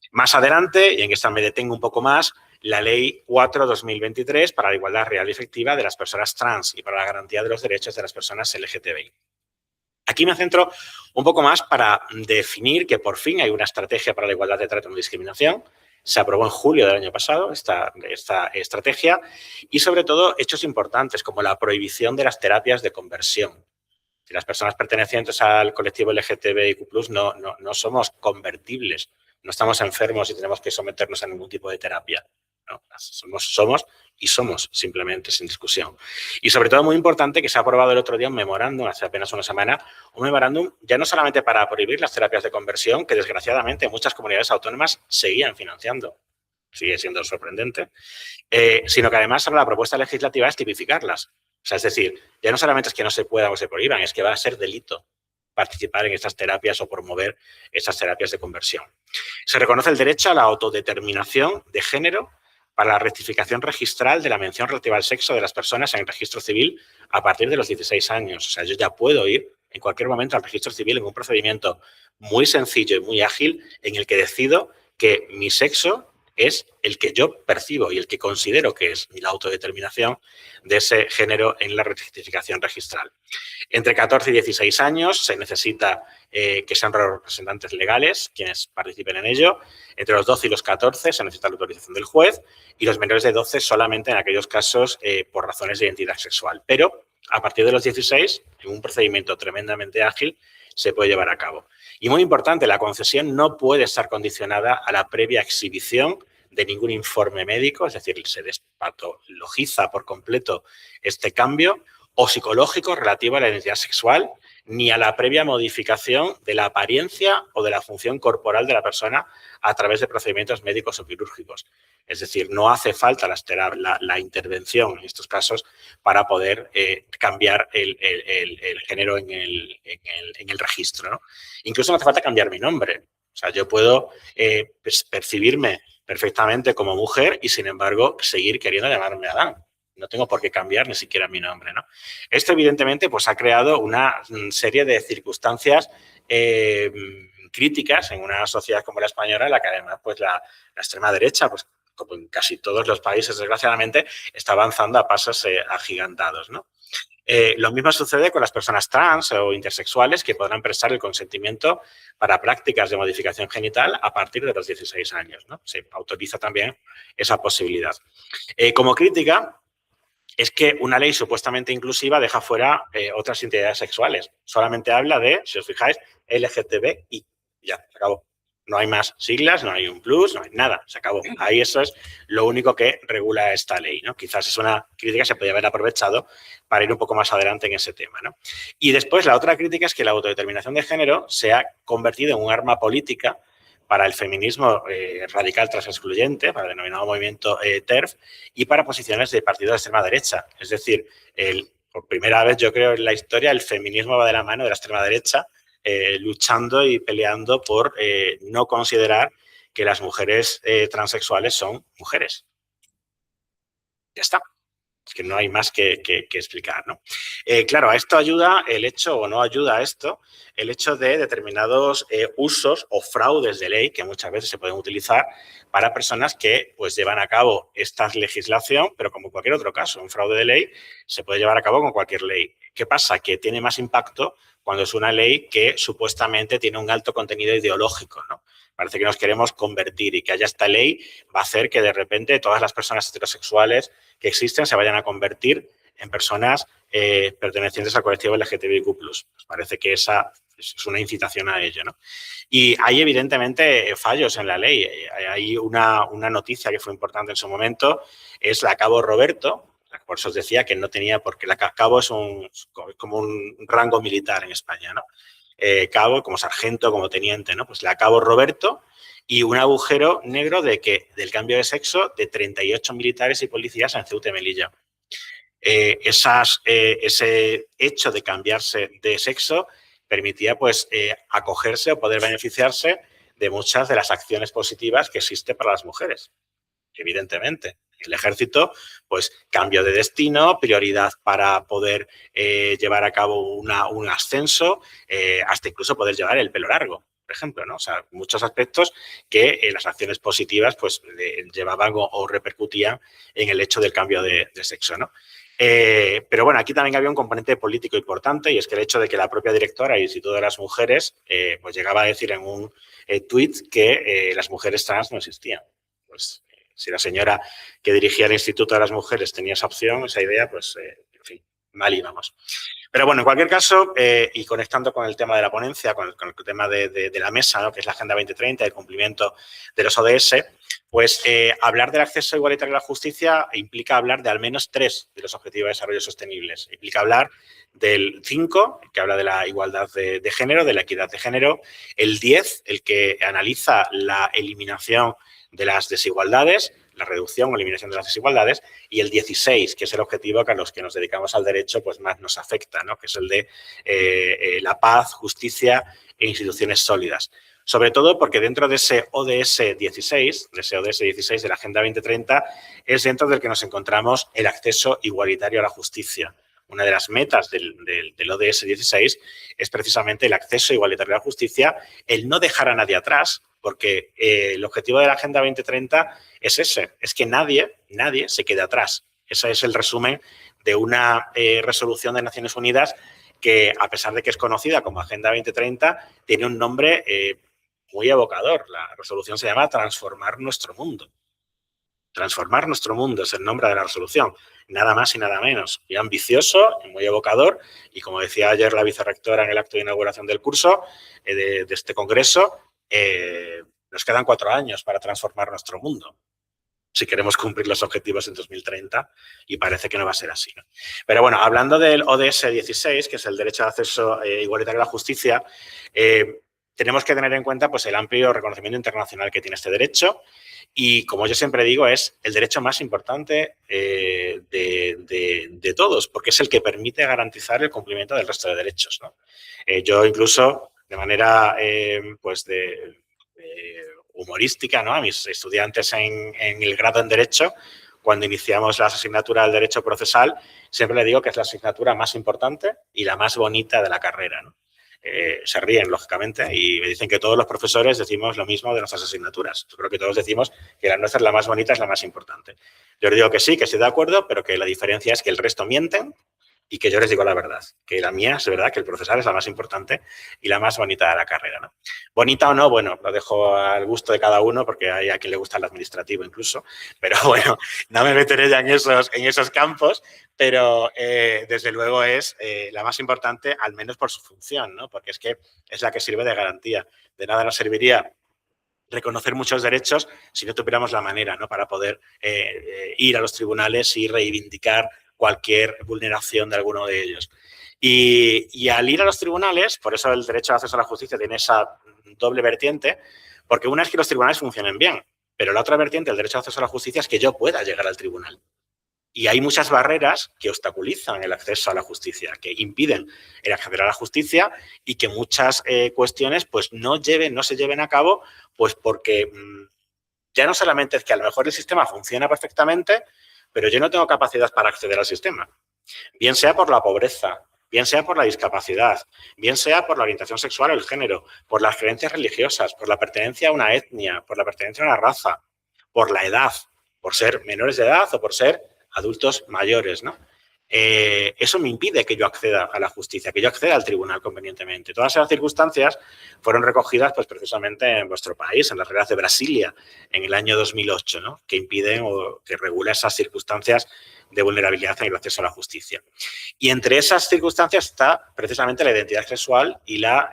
Más adelante, y en esta me detengo un poco más, la Ley 4/2023 para la igualdad real y efectiva de las personas trans y para la garantía de los derechos de las personas LGTBI. Aquí me centro un poco más para definir que por fin hay una estrategia para la igualdad de trato y no discriminación. Se aprobó en julio del año pasado esta estrategia y, sobre todo, hechos importantes como la prohibición de las terapias de conversión. Si las personas pertenecientes al colectivo LGTBIQ+, no somos convertibles, no estamos enfermos y tenemos que someternos a ningún tipo de terapia. ¿no? Somos y somos, simplemente, sin discusión. Y sobre todo, muy importante, que se ha aprobado el otro día un memorándum, hace apenas una semana, un memorándum ya no solamente para prohibir las terapias de conversión, que desgraciadamente muchas comunidades autónomas seguían financiando, sigue siendo sorprendente, sino que además ahora la propuesta legislativa es tipificarlas. O sea, es decir, ya no solamente es que no se puedan o se prohíban, es que va a ser delito participar en estas terapias o promover esas terapias de conversión. Se reconoce el derecho a la autodeterminación de género para la rectificación registral de la mención relativa al sexo de las personas en el registro civil a partir de los 16 años. O sea, yo ya puedo ir en cualquier momento al registro civil en un procedimiento muy sencillo y muy ágil en el que decido que mi sexo es el que yo percibo y el que considero que es la autodeterminación de ese género en la rectificación registral. Entre 14 y 16 años se necesita que sean representantes legales quienes participen en ello. Entre los 12 y los 14 se necesita la autorización del juez y los menores de 12 solamente en aquellos casos por razones de identidad sexual. Pero a partir de los 16, en un procedimiento tremendamente ágil, se puede llevar a cabo. Y muy importante, la concesión no puede estar condicionada a la previa exhibición de ningún informe médico, es decir, se despatologiza por completo este cambio, o psicológico relativo a la identidad sexual, ni a la previa modificación de la apariencia o de la función corporal de la persona a través de procedimientos médicos o quirúrgicos. Es decir, no hace falta la intervención en estos casos para poder cambiar el género en el registro, ¿no? Incluso no hace falta cambiar mi nombre. O sea, yo puedo percibirme perfectamente como mujer y, sin embargo, seguir queriendo llamarme Adán. No tengo por qué cambiar ni siquiera mi nombre, ¿no? Esto, evidentemente, pues ha creado una serie de circunstancias críticas en una sociedad como la española, en la que además pues, la extrema derecha, pues, como en casi todos los países, desgraciadamente, está avanzando a pasos agigantados, ¿no? Lo mismo sucede con las personas trans o intersexuales que podrán prestar el consentimiento para prácticas de modificación genital a partir de los 16 años, ¿no? Se autoriza también esa posibilidad. Como crítica, es que una ley supuestamente inclusiva deja fuera otras identidades sexuales. Solamente habla de, si os fijáis, LGTBI. Ya, se acabó. No hay más siglas, no hay un plus, no hay nada, se acabó. Ahí eso es lo único que regula esta ley, ¿no? Quizás es una crítica que se podría haber aprovechado para ir un poco más adelante en ese tema, ¿no? Y después la otra crítica es que la autodeterminación de género se ha convertido en un arma política para el feminismo radical transexcluyente, para el denominado movimiento TERF, y para posiciones de partidos de extrema derecha. Es decir, por primera vez, yo creo, en la historia, el feminismo va de la mano de la extrema derecha, luchando y peleando por no considerar que las mujeres transexuales son mujeres. Ya está. Es que no hay más que explicar, ¿no? Claro, a esto ayuda el hecho, o no ayuda a esto, el hecho de determinados usos o fraudes de ley que muchas veces se pueden utilizar para personas que pues llevan a cabo esta legislación, pero como cualquier otro caso, un fraude de ley se puede llevar a cabo con cualquier ley. ¿Qué pasa? Que tiene más impacto cuando es una ley que supuestamente tiene un alto contenido ideológico, ¿no? Parece que nos queremos convertir y que haya esta ley va a hacer que de repente todas las personas heterosexuales que existen se vayan a convertir en personas pertenecientes al colectivo LGTBIQ+. Pues parece que esa es una incitación a ello, ¿no? Y hay evidentemente fallos en la ley. Hay una noticia que fue importante en su momento, es la Cabo Roberto. Por eso os decía que no tenía, porque la cabo es como un rango militar en España, ¿no? Cabo, como sargento, como teniente, ¿no? Pues la Cabo Roberto y un agujero negro del cambio de sexo de 38 militares y policías en Ceuta y Melilla. Ese hecho de cambiarse de sexo permitía pues acogerse o poder beneficiarse de muchas de las acciones positivas que existen para las mujeres, evidentemente. El ejército, pues cambio de destino, prioridad para poder llevar a cabo un ascenso, hasta incluso poder llevar el pelo largo, por ejemplo, ¿no? O sea, muchos aspectos que las acciones positivas pues llevaban o repercutían en el hecho del cambio de sexo, ¿no? Pero bueno, aquí también había un componente político importante y es que el hecho de que la propia directora del Instituto de las Mujeres pues llegaba a decir en un tuit que las mujeres trans no existían. Pues si la señora que dirigía el Instituto de las Mujeres tenía esa opción, esa idea, pues, en fin, mal íbamos. Pero bueno, en cualquier caso, y conectando con el tema de la ponencia, con el tema de la mesa, ¿no?, que es la Agenda 2030, el cumplimiento de los ODS, pues hablar del acceso igualitario a la justicia implica hablar de al menos 3 de los Objetivos de Desarrollo Sostenibles. Implica hablar del 5, que habla de la igualdad de género, de la equidad de género, el 10, el que analiza la eliminación de las desigualdades, la reducción o eliminación de las desigualdades, y el 16, que es el objetivo que a los que nos dedicamos al derecho pues más nos afecta, ¿no?, que es el de la paz, justicia e instituciones sólidas. Sobre todo porque dentro de ese ODS 16, de la Agenda 2030, es dentro del que nos encontramos el acceso igualitario a la justicia. Una de las metas del ODS 16 es precisamente el acceso igualitario a la justicia, el no dejar a nadie atrás, porque el objetivo de la Agenda 2030 es ese, es que nadie se quede atrás. Ese es el resumen de una resolución de Naciones Unidas que, a pesar de que es conocida como Agenda 2030, tiene un nombre muy evocador. La resolución se llama Transformar nuestro mundo. Transformar nuestro mundo es el nombre de la resolución, nada más y nada menos. Y ambicioso, muy evocador, y como decía ayer la vicerrectora en el acto de inauguración del curso de este congreso, nos quedan 4 años para transformar nuestro mundo, si queremos cumplir los objetivos en 2030, y parece que no va a ser así, ¿no? Pero bueno, hablando del ODS 16, que es el derecho de acceso igualitario a la justicia, tenemos que tener en cuenta pues, el amplio reconocimiento internacional que tiene este derecho, y como yo siempre digo, es el derecho más importante de todos, porque es el que permite garantizar el cumplimiento del resto de derechos, ¿no? Yo incluso, de manera humorística, ¿no?, a mis estudiantes en el grado en Derecho, cuando iniciamos la asignatura del Derecho Procesal, siempre le digo que es la asignatura más importante y la más bonita de la carrera, ¿no? Se ríen, lógicamente, y me dicen que todos los profesores decimos lo mismo de nuestras asignaturas. Yo creo que todos decimos que la nuestra es la más bonita, es la más importante. Yo les digo que sí, que estoy de acuerdo, pero que la diferencia es que el resto mienten y que yo les digo la verdad, que la mía es verdad, que el procesal es la más importante y la más bonita de la carrera, ¿no? Bonita o no, bueno, lo dejo al gusto de cada uno, porque hay a quien le gusta el administrativo incluso, pero bueno, no me meteré ya en esos campos, pero desde luego es la más importante, al menos por su función, ¿no? Porque es que es la que sirve de garantía. De nada nos serviría reconocer muchos derechos si no tuviéramos la manera, ¿no?, para poder ir a los tribunales y reivindicar cualquier vulneración de alguno de ellos. Y al ir a los tribunales, por eso el derecho de acceso a la justicia tiene esa doble vertiente, porque una es que los tribunales funcionen bien, pero la otra vertiente del derecho de acceso a la justicia es que yo pueda llegar al tribunal. Y hay muchas barreras que obstaculizan el acceso a la justicia, que impiden el acceder a la justicia, y que muchas cuestiones pues no se lleven a cabo, pues porque ya no solamente es que a lo mejor el sistema funciona perfectamente, pero yo no tengo capacidad para acceder al sistema. Bien sea por la pobreza, bien sea por la discapacidad, bien sea por la orientación sexual o el género, por las creencias religiosas, por la pertenencia a una etnia, por la pertenencia a una raza, por la edad, por ser menores de edad o por ser adultos mayores, ¿no? Eso me impide que yo acceda a la justicia, que yo acceda al tribunal convenientemente. Todas esas circunstancias fueron recogidas pues, precisamente en vuestro país, en las reglas de Brasilia, en el año 2008, ¿no?, que impiden o que regula esas circunstancias de vulnerabilidad en el acceso a la justicia. Y entre esas circunstancias está precisamente la identidad sexual y la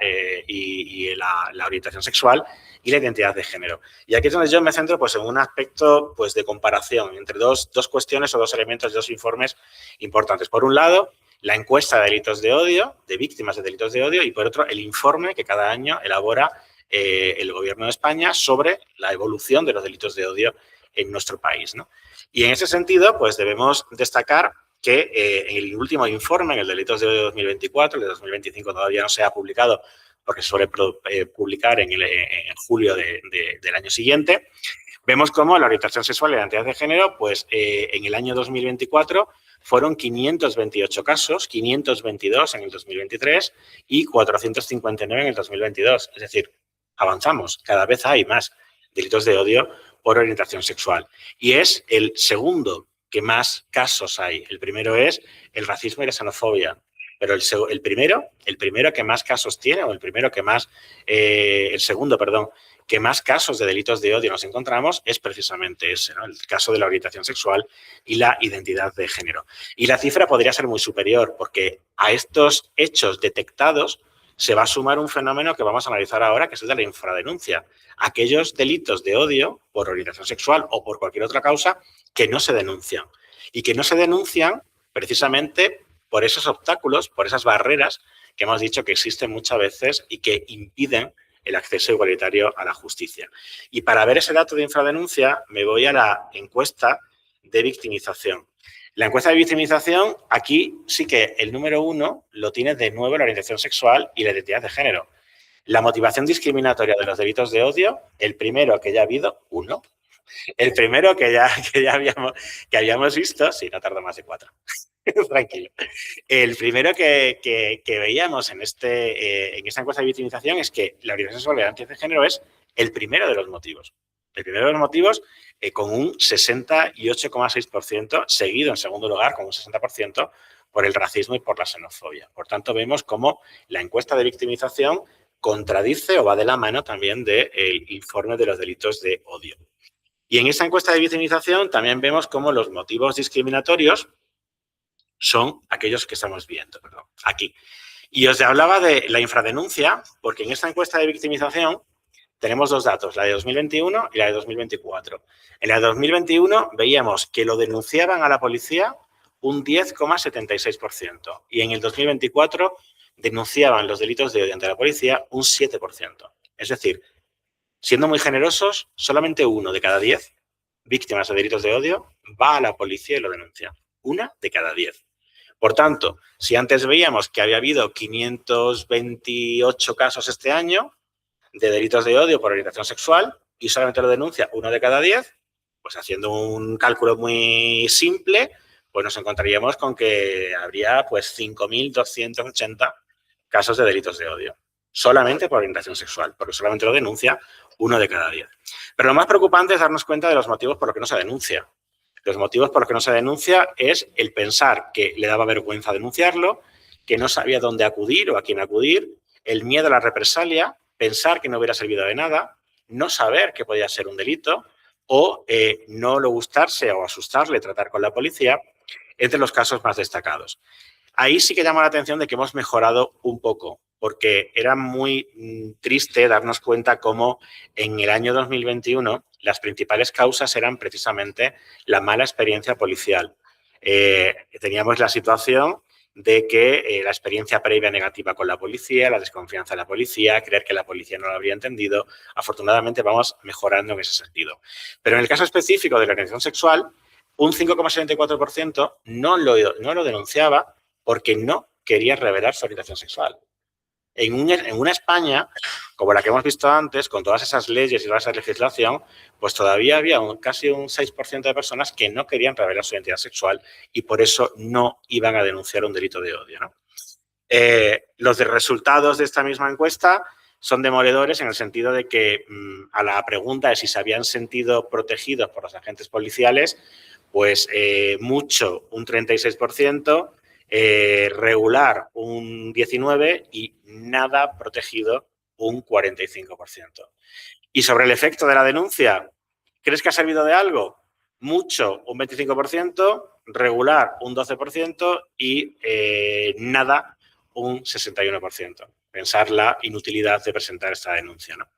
orientación sexual y la identidad de género. Y aquí es donde yo me centro pues, en un aspecto pues, de comparación entre dos cuestiones o dos elementos, dos informes importantes. Por un lado, la encuesta de delitos de odio, de víctimas de delitos de odio, y por otro, el informe que cada año elabora el Gobierno de España sobre la evolución de los delitos de odio en nuestro país, ¿no? Y en ese sentido, pues debemos destacar que en el último informe, en el Delitos de Odio 2024, el de 2025 todavía no se ha publicado porque se suele publicar en julio del año siguiente, vemos cómo la orientación sexual y la identidad de género, pues en el año 2024 fueron 528 casos, 522 en el 2023 y 459 en el 2022. Es decir, avanzamos, cada vez hay más delitos de odio por orientación sexual. Y es el segundo que más casos hay. El primero es el racismo y la xenofobia. Pero el primero que más casos tiene, o el segundo, que más casos de delitos de odio nos encontramos es precisamente ese, ¿no? El caso de la orientación sexual y la identidad de género. Y la cifra podría ser muy superior porque a estos hechos detectados se va a sumar un fenómeno que vamos a analizar ahora, que es el de la infradenuncia. Aquellos delitos de odio por orientación sexual o por cualquier otra causa que no se denuncian. Y que no se denuncian precisamente por esos obstáculos, por esas barreras que hemos dicho que existen muchas veces y que impiden el acceso igualitario a la justicia. Y para ver ese dato de infradenuncia me voy a la encuesta de victimización. La encuesta de victimización, aquí sí que el número 1 lo tiene de nuevo la orientación sexual y la identidad de género. La motivación discriminatoria de los delitos de odio, el primero que ya ha habido, 1. El primero que habíamos visto, sí, no tarda más de 4. Tranquilo. El primero que veíamos en esta encuesta de victimización es que la orientación sexual y la identidad de género es el primero de los motivos. El primero de los motivos con un 68,6%, seguido en segundo lugar con un 60% por el racismo y por la xenofobia. Por tanto, vemos cómo la encuesta de victimización contradice o va de la mano también del informe de los delitos de odio. Y en esta encuesta de victimización también vemos cómo los motivos discriminatorios son aquellos que estamos viendo, aquí. Y os hablaba de la infradenuncia, porque en esta encuesta de victimización tenemos 2 datos, la de 2021 y la de 2024. En la de 2021 veíamos que lo denunciaban a la policía un 10,76% y en el 2024 denunciaban los delitos de odio ante la policía un 7%. Es decir, siendo muy generosos, solamente 1 de cada 10 víctimas de delitos de odio va a la policía y lo denuncia. 1 de cada 10. Por tanto, si antes veíamos que había habido 528 casos este año de delitos de odio por orientación sexual y solamente lo denuncia 1 de cada 10, pues haciendo un cálculo muy simple, pues nos encontraríamos con que habría pues 5.280 casos de delitos de odio, solamente por orientación sexual, porque solamente lo denuncia 1 de cada 10. Pero lo más preocupante es darnos cuenta de los motivos por los que no se denuncia. Los motivos por los que no se denuncia es el pensar que le daba vergüenza denunciarlo, que no sabía dónde acudir o a quién acudir, el miedo a la represalia, pensar que no hubiera servido de nada, no saber que podía ser un delito o no lo gustarse o asustarle tratar con la policía, entre los casos más destacados. Ahí sí que llama la atención de que hemos mejorado un poco, porque era muy triste darnos cuenta cómo en el año 2021 las principales causas eran precisamente la mala experiencia policial. Teníamos la situación de que la experiencia previa negativa con la policía, la desconfianza de la policía, creer que la policía no lo habría entendido. Afortunadamente vamos mejorando en ese sentido. Pero en el caso específico de la orientación sexual, un 5,74% no lo denunciaba porque no quería revelar su orientación sexual. En una España, como la que hemos visto antes, con todas esas leyes y toda esa legislación, pues todavía había casi un 6% de personas que no querían revelar su identidad sexual y por eso no iban a denunciar un delito de odio, ¿no? Los resultados de esta misma encuesta son demoledores en el sentido de que a la pregunta de si se habían sentido protegidos por los agentes policiales, pues mucho, un 36%, regular un 19% y nada protegido un 45%. Y sobre el efecto de la denuncia, ¿crees que ha servido de algo? Mucho, un 25%, regular un 12% y nada, un 61%. Pensar la inutilidad de presentar esta denuncia, ¿no?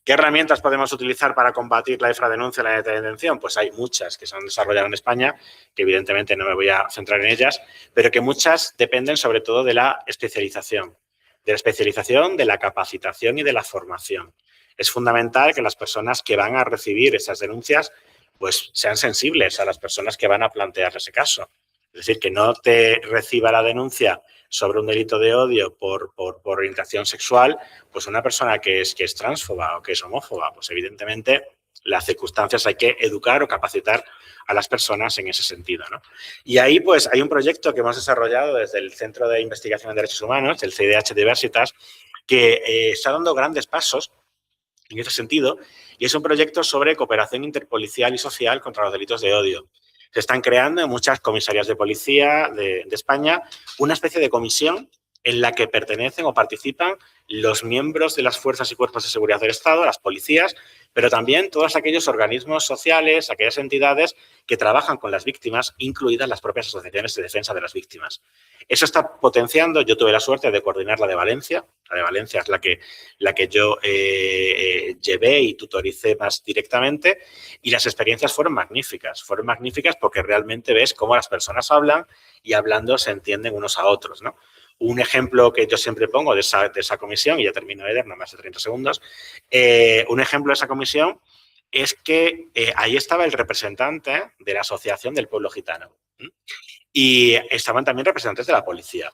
¿Qué herramientas podemos utilizar para combatir la infradenuncia y la detención? Pues hay muchas que se han desarrollado en España, que evidentemente no me voy a centrar en ellas, pero que muchas dependen sobre todo de la especialización, de la capacitación y de la formación. Es fundamental que las personas que van a recibir esas denuncias pues sean sensibles a las personas que van a plantear ese caso. Es decir, que no te reciba la denuncia sobre un delito de odio por orientación sexual, pues una persona que es transfoba o que es homófoba, pues evidentemente las circunstancias hay que educar o capacitar a las personas en ese sentido, ¿no? Y ahí pues hay un proyecto que hemos desarrollado desde el Centro de Investigación en Derechos Humanos, el CIDH Diversitas, que está dando grandes pasos en ese sentido y es un proyecto sobre cooperación interpolicial y social contra los delitos de odio. Se están creando en muchas comisarías de policía de España una especie de comisión en la que pertenecen o participan los miembros de las fuerzas y cuerpos de seguridad del Estado, las policías, pero también todos aquellos organismos sociales, aquellas entidades que trabajan con las víctimas, incluidas las propias asociaciones de defensa de las víctimas. Eso está potenciando. Yo tuve la suerte de coordinar la de Valencia. La de Valencia es la que yo llevé y tutoricé más directamente, y las experiencias fueron magníficas. Fueron magníficas porque realmente ves cómo las personas hablan y hablando se entienden unos a otros, ¿no? Un ejemplo que yo siempre pongo de esa comisión, y ya termino, Eder, no más de 30 segundos, un ejemplo de esa comisión es que ahí estaba el representante de la Asociación del Pueblo Gitano, y estaban también representantes de la policía.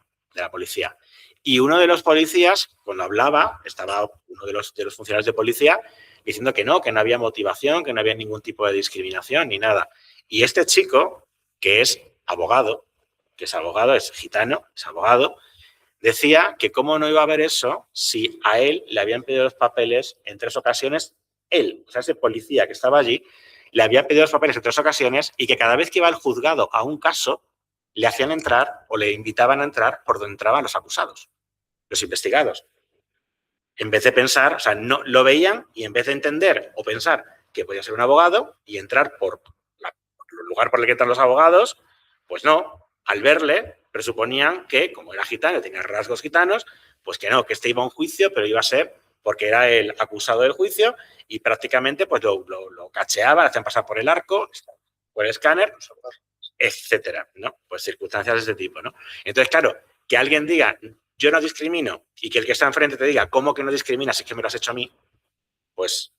Y uno de los policías, cuando hablaba, estaba uno de los funcionarios de policía diciendo que no había motivación, que no había ningún tipo de discriminación ni nada. Y este chico, que es abogado, es gitano, es abogado, decía que cómo no iba a haber eso si a él le habían pedido los papeles en 3 ocasiones, él, o sea, ese policía que estaba allí, le había pedido los papeles en 3 ocasiones y que cada vez que iba al juzgado a un caso, le hacían entrar o le invitaban a entrar por donde entraban los acusados, los investigados. En vez de pensar, o sea, no lo veían, y en vez de entender o pensar que podía ser un abogado y entrar por el lugar por el que entran los abogados, pues no, al verle presuponían que, como era gitano, tenía rasgos gitanos, pues que no, que este iba a un juicio, pero iba a ser porque era el acusado del juicio, y prácticamente pues lo cacheaban, le hacían pasar por el arco, por el escáner, etcétera, ¿no? Pues circunstancias de este tipo, ¿no? Entonces, claro, que alguien diga, yo no discrimino, y que el que está enfrente te diga, ¿cómo que no discriminas si es que me lo has hecho a mí? Pues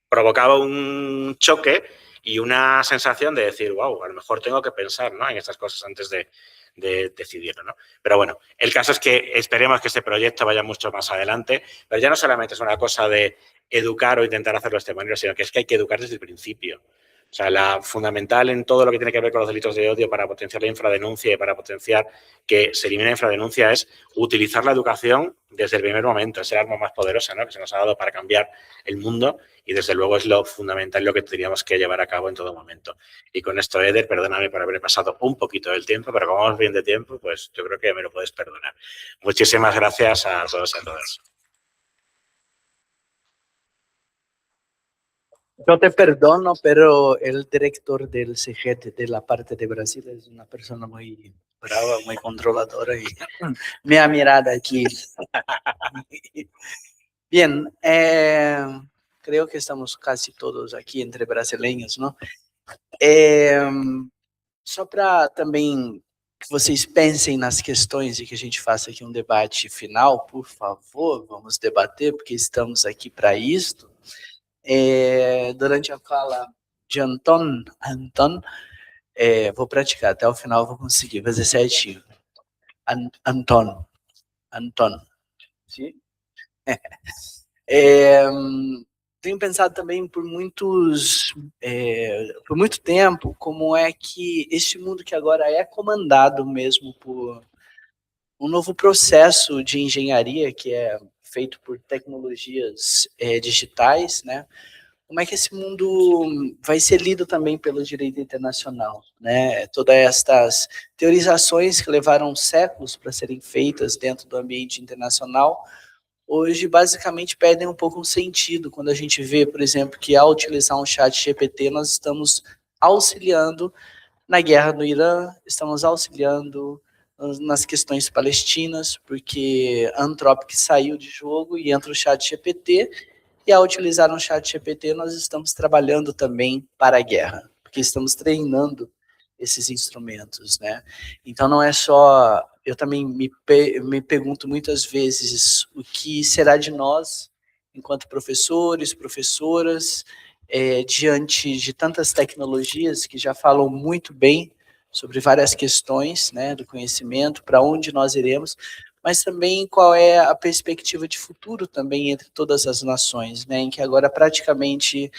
provocaba un choque y una sensación de decir, wow, a lo mejor tengo que pensar, ¿no?, en estas cosas antes de decidirlo, ¿no? Pero bueno, el caso es que esperemos que este proyecto vaya mucho más adelante, pero ya no solamente es una cosa de educar o intentar hacerlo de esta manera, sino que es que hay que educar desde el principio. O sea, la fundamental en todo lo que tiene que ver con los delitos de odio para potenciar la infradenuncia y para potenciar que se elimine la infradenuncia es utilizar la educación desde el primer momento. Es el arma más poderosa, ¿no?, que se nos ha dado para cambiar el mundo, y desde luego es lo fundamental, lo que tendríamos que llevar a cabo en todo momento. Y con esto, Eder, perdóname por haber pasado un poquito del tiempo, pero como vamos bien de tiempo, pues yo creo que me lo puedes perdonar. Muchísimas gracias a todos y a todas. Yo te perdono, pero el director del CGT de la parte de Brasil es una persona muy brava, muy controladora, y me ha mirado aquí. Bien, creo que estamos casi todos aqui entre brasileiros, não? Só para também que vocês pensem nas questões e que a gente faça aqui um debate final, por favor, vamos debater, porque estamos aqui para isto. Durante a fala de Anton, vou praticar, até o final vou conseguir fazer certinho. Anton. Sim? Tenho pensado também por muito tempo como é que este mundo que agora é comandado mesmo por um novo processo de engenharia que é feito por tecnologias digitais, né? Como é que esse mundo vai ser lido também pelo direito internacional, né? Todas estas teorizações que levaram séculos para serem feitas dentro do ambiente internacional, hoje basicamente perdem um pouco o sentido quando a gente vê, por exemplo, que ao utilizar um chat GPT nós estamos auxiliando na guerra no Irã, estamos auxiliando nas questões palestinas, porque a Anthropic saiu de jogo e entra o chat GPT, e ao utilizar um chat GPT nós estamos trabalhando também para a guerra, porque estamos treinando esses instrumentos, né? Então não é só... Eu também me pergunto muitas vezes o que será de nós, enquanto professores, professoras, diante de tantas tecnologias que já falam muito bem sobre várias questões, né, do conhecimento, para onde nós iremos, mas também qual é a perspectiva de futuro também entre todas as nações, né, em que agora praticamente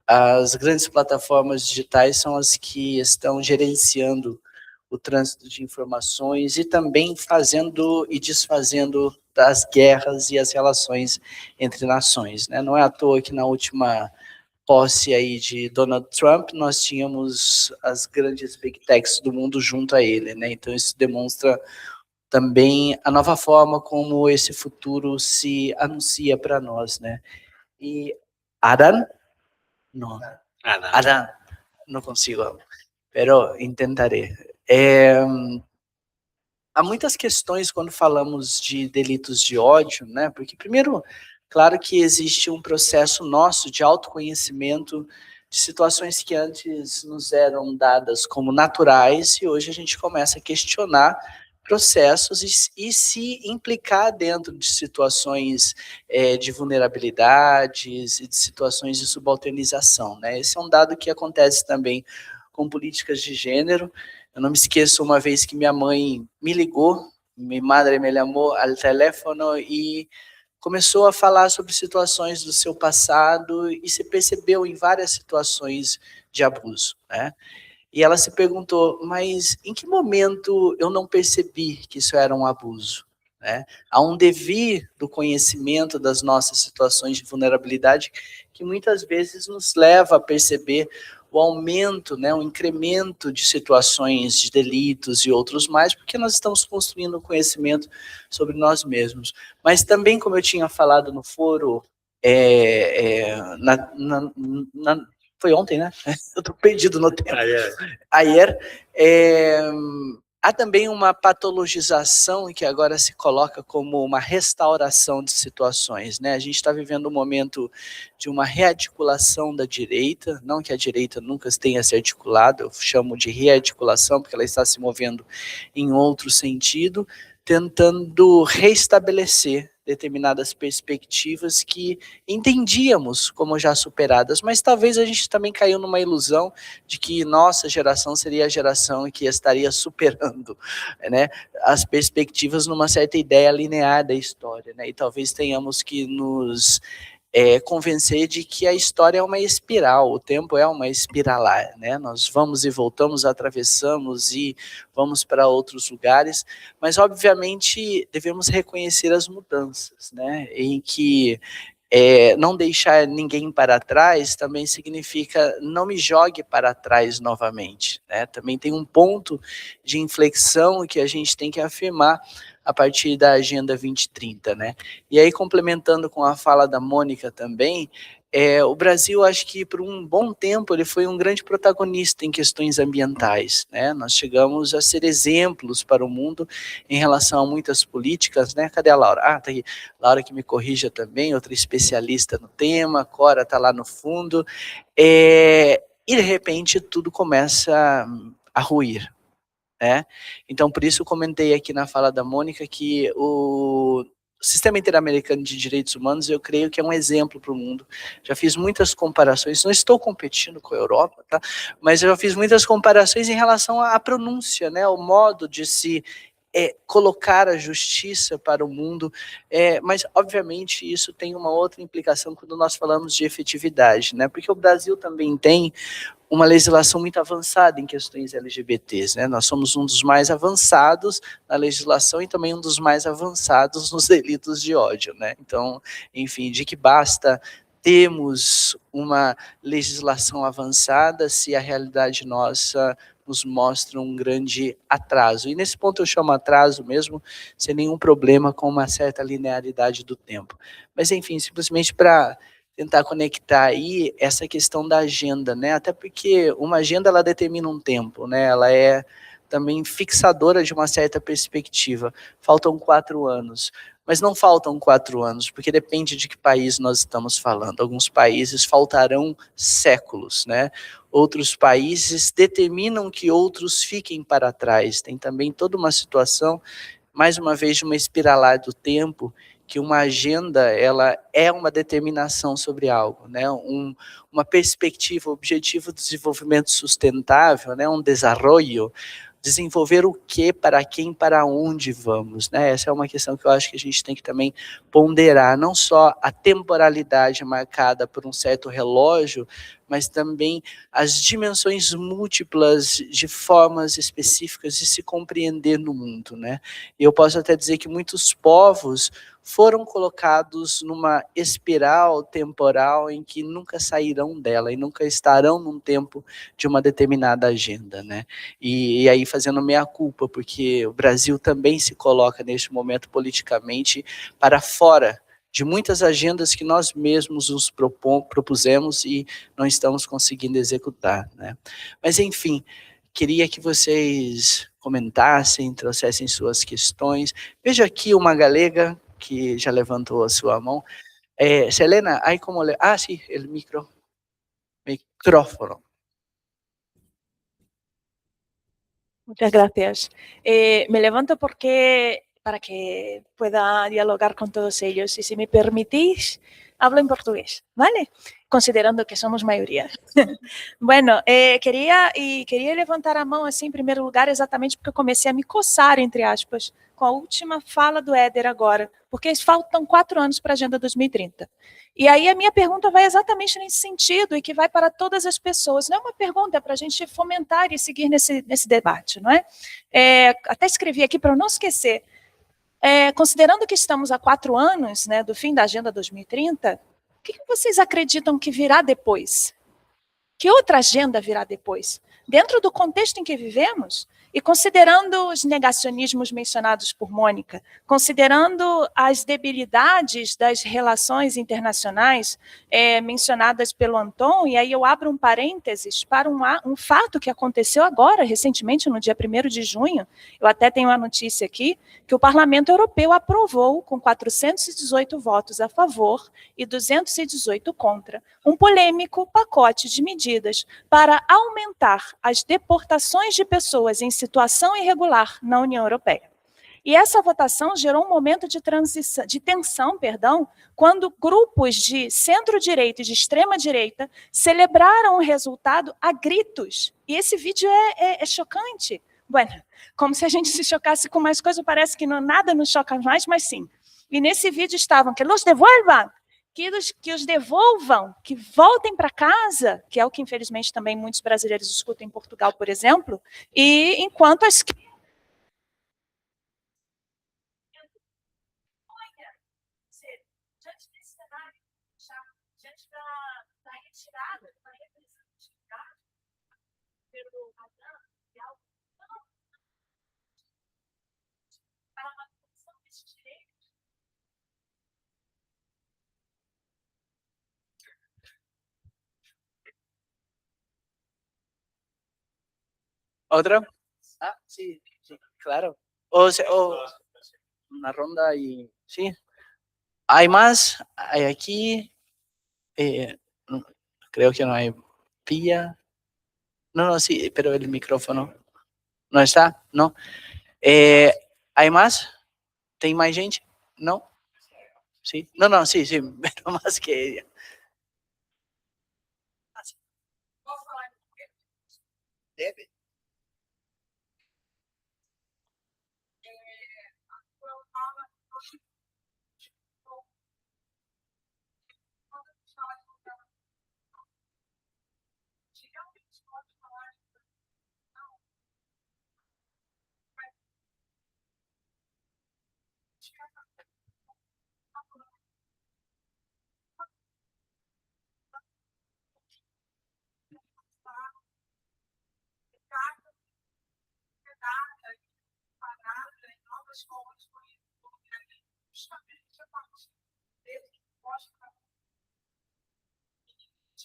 as grandes plataformas digitais são as que estão gerenciando o trânsito de informações e também fazendo e desfazendo das guerras e as relações entre nações, né? Não é à toa que na última posse aí de Donald Trump nós tínhamos as grandes big techs do mundo junto a ele, né? Então isso demonstra também a nova forma como esse futuro se anuncia para nós, né? E Adán, não, Adán, não consigo, pero intentaré. Há muitas questões quando falamos de delitos de ódio, né? Porque primeiro, claro que existe um processo nosso de autoconhecimento de situações que antes nos eram dadas como naturais e hoje a gente começa a questionar processos e se implicar dentro de situações de vulnerabilidades e de situações de subalternização, né? Esse é um dado que acontece também com políticas de gênero. Eu não me esqueço uma vez que minha mãe me ligou, minha madre me chamou ao telefone e começou a falar sobre situações do seu passado e se percebeu em várias situações de abuso, né? E ela se perguntou, mas em que momento eu não percebi que isso era um abuso? Né? Há um devir do conhecimento das nossas situações de vulnerabilidade que muitas vezes nos leva a perceber o aumento, né, o incremento de situações de delitos e outros mais, porque nós estamos construindo conhecimento sobre nós mesmos. Mas também, como eu tinha falado no foro, foi ontem, né? Eu estou perdido no tempo. Ayer, há também uma patologização que agora se coloca como uma restauração de situações, né? A gente está vivendo um momento de uma rearticulação da direita, não que a direita nunca tenha se articulado, eu chamo de rearticulação porque ela está se movendo em outro sentido, tentando restabelecer determinadas perspectivas que entendíamos como já superadas, mas talvez a gente também caiu numa ilusão de que nossa geração seria a geração que estaria superando, né, as perspectivas numa certa ideia linear da história, né, e talvez tenhamos que nos convencer de que a história é uma espiral, o tempo é uma espiralar, né? Nós vamos e voltamos, atravessamos e vamos para outros lugares, mas obviamente devemos reconhecer as mudanças, né? Em que não deixar ninguém para trás também significa não me jogue para trás novamente, né? Também tem um ponto de inflexão que a gente tem que afirmar a partir da Agenda 2030, né? E aí, complementando com a fala da Mônica também, o Brasil, acho que por um bom tempo, ele foi um grande protagonista em questões ambientais, né? Nós chegamos a ser exemplos para o mundo em relação a muitas políticas, né? Cadê a Laura? Ah, tá aqui. Laura que me corrija também, outra especialista no tema, Cora está lá no fundo. E de repente tudo começa a ruir, né? Então, por isso eu comentei aqui na fala da Mônica que o Sistema Interamericano de Direitos Humanos, eu creio que é um exemplo para o mundo. Já fiz muitas comparações, não estou competindo com a Europa, tá? Mas eu já fiz muitas comparações em relação à pronúncia, né? O modo de se colocar a justiça para o mundo, mas obviamente isso tem uma outra implicação quando nós falamos de efetividade, né? Porque o Brasil também tem uma legislação muito avançada em questões LGBTs, né? Nós somos um dos mais avançados na legislação e também um dos mais avançados nos delitos de ódio, né? Então, enfim, de que basta termos uma legislação avançada se a realidade nossa nos mostra um grande atraso. E nesse ponto eu chamo atraso mesmo, sem nenhum problema com uma certa linearidade do tempo. Mas, enfim, simplesmente para tentar conectar aí essa questão da agenda, né? Até porque uma agenda, ela determina um tempo, né? Ela é também fixadora de uma certa perspectiva. Faltam 4 anos. Mas não faltam 4 anos, porque depende de que país nós estamos falando. Alguns países faltarão séculos, né? Outros países determinam que outros fiquem para trás. Tem também toda uma situação, mais uma vez, de uma espiralar do tempo, que uma agenda, ela é uma determinação sobre algo, né? Uma perspectiva, objetivo de desenvolvimento sustentável, né? Um desarrollo, desenvolver o que, para quem, para onde vamos, né? Essa é uma questão que eu acho que a gente tem que também ponderar, não só a temporalidade marcada por um certo relógio, mas também as dimensões múltiplas de formas específicas de se compreender no mundo, né? E eu posso até dizer que muitos povos foram colocados numa espiral temporal em que nunca sairão dela e nunca estarão num tempo de uma determinada agenda, né? E aí fazendo meia-culpa, porque o Brasil também se coloca neste momento politicamente para fora de muitas agendas que nós mesmos nos propusemos e não estamos conseguindo executar, né? Mas enfim, queria que vocês comentassem, trouxessem suas questões. Vejo aqui uma galega que já levantou a sua mão. Selena, ¿hay como le... Ah, sí, el micrófono. Muchas gracias. Me levanto porque para que pueda dialogar con todos ellos y si me permitís, hablo en portugués, ¿vale? Considerando que somos maioria. Bueno, queria levantar a mão assim em primeiro lugar exatamente porque eu comecei a me coçar, entre aspas, com a última fala do Éder agora, porque faltam 4 anos para a Agenda 2030. E aí a minha pergunta vai exatamente nesse sentido e que vai para todas as pessoas. Não é uma pergunta para a gente fomentar e seguir nesse debate, não é? Até escrevi aqui para eu não esquecer. Considerando que estamos há 4 anos, né, do fim da Agenda 2030, o que vocês acreditam que virá depois? Que outra agenda virá depois? Dentro do contexto em que vivemos, e considerando os negacionismos mencionados por Mônica, considerando as debilidades das relações internacionais mencionadas pelo Anton, e aí eu abro um parênteses para um fato que aconteceu agora, recentemente, no dia 1º de junho, eu até tenho uma notícia aqui, que o Parlamento Europeu aprovou, com 418 votos a favor e 218 contra, um polêmico pacote de medidas para aumentar as deportações de pessoas em situação irregular na União Europeia. E essa votação gerou um momento de tensão, quando grupos de centro-direita e de extrema-direita celebraram o resultado a gritos. E esse vídeo é chocante. Bueno, como se a gente se chocasse com mais coisa, parece que nada nos choca mais, mas sim. E nesse vídeo estavam que los devuelvan, que os devolvam, que voltem para casa, que é o que infelizmente também muitos brasileiros escutam em Portugal, por exemplo, e enquanto a esquerda diante desse cenário, diante da retirada, da representatividade pelo Adam, e algo para a manutenção desse direito. ¿Otra? Ah, sí, sí, claro. Una ronda y... Sí. ¿Hay más? ¿Hay aquí? Creo que no hay pilla. No, sí, pero el micrófono. ¿No está? ¿No? ¿Hay más? ¿Tem mais gente? ¿No? Sí. No, sí, pero más que ella. Debe.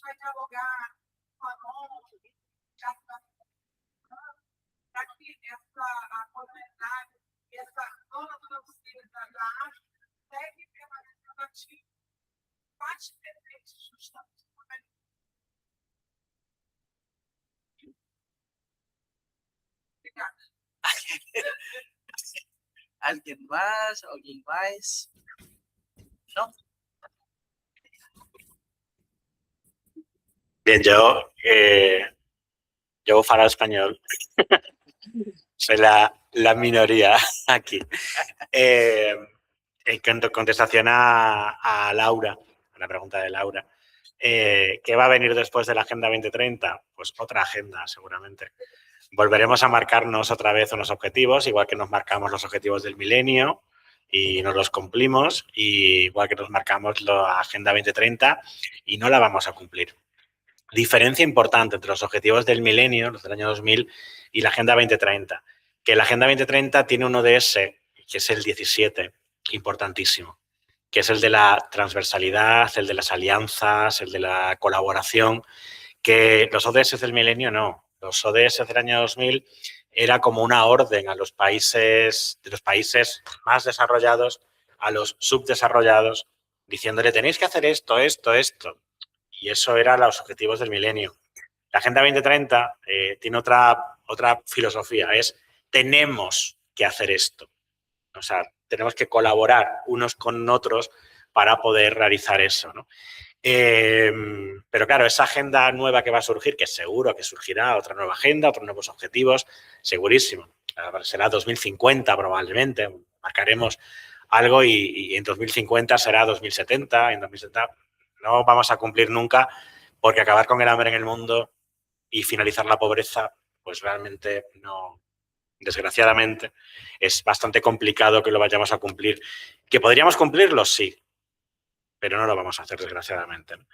Vai dialogar com a ONU, para que essa comunidade, essa zona do auxílio da África, segue permanecendo ativa. Faz presente justamente por aí. Obrigada. ¿Alguien más? ¿Alguien más? ¿No? Bien, yo fará español. Soy la minoría aquí. En contestación a Laura, a la pregunta de Laura, ¿Qué va a venir después de la Agenda 2030? Pues otra agenda, seguramente. Volveremos a marcarnos otra vez unos objetivos, igual que nos marcamos los objetivos del milenio y nos los cumplimos, y igual que nos marcamos la Agenda 2030 y no la vamos a cumplir. Diferencia importante entre los objetivos del milenio, los del año 2000, y la Agenda 2030, que la Agenda 2030 tiene un ODS, que es el 17, importantísimo, que es el de la transversalidad, el de las alianzas, el de la colaboración, que los ODS del milenio no. Los ODS del año 2000 era como una orden a los países, de los países más desarrollados a los subdesarrollados, diciéndole tenéis que hacer esto, esto, esto. Y eso eran los objetivos del milenio. La Agenda 2030 tiene otra filosofía, es tenemos que hacer esto. O sea, tenemos que colaborar unos con otros para poder realizar eso, ¿no? Pero claro, esa agenda nueva que va a surgir, que seguro que surgirá otra nueva agenda, otros nuevos objetivos, segurísimo. Será 2050 probablemente, marcaremos algo y en 2050 será 2070, en 2070 no vamos a cumplir nunca, porque acabar con el hambre en el mundo y finalizar la pobreza, pues realmente no, desgraciadamente, es bastante complicado que lo vayamos a cumplir. ¿Que podríamos cumplirlo? Sí, pero no lo vamos a hacer, desgraciadamente, ¿no?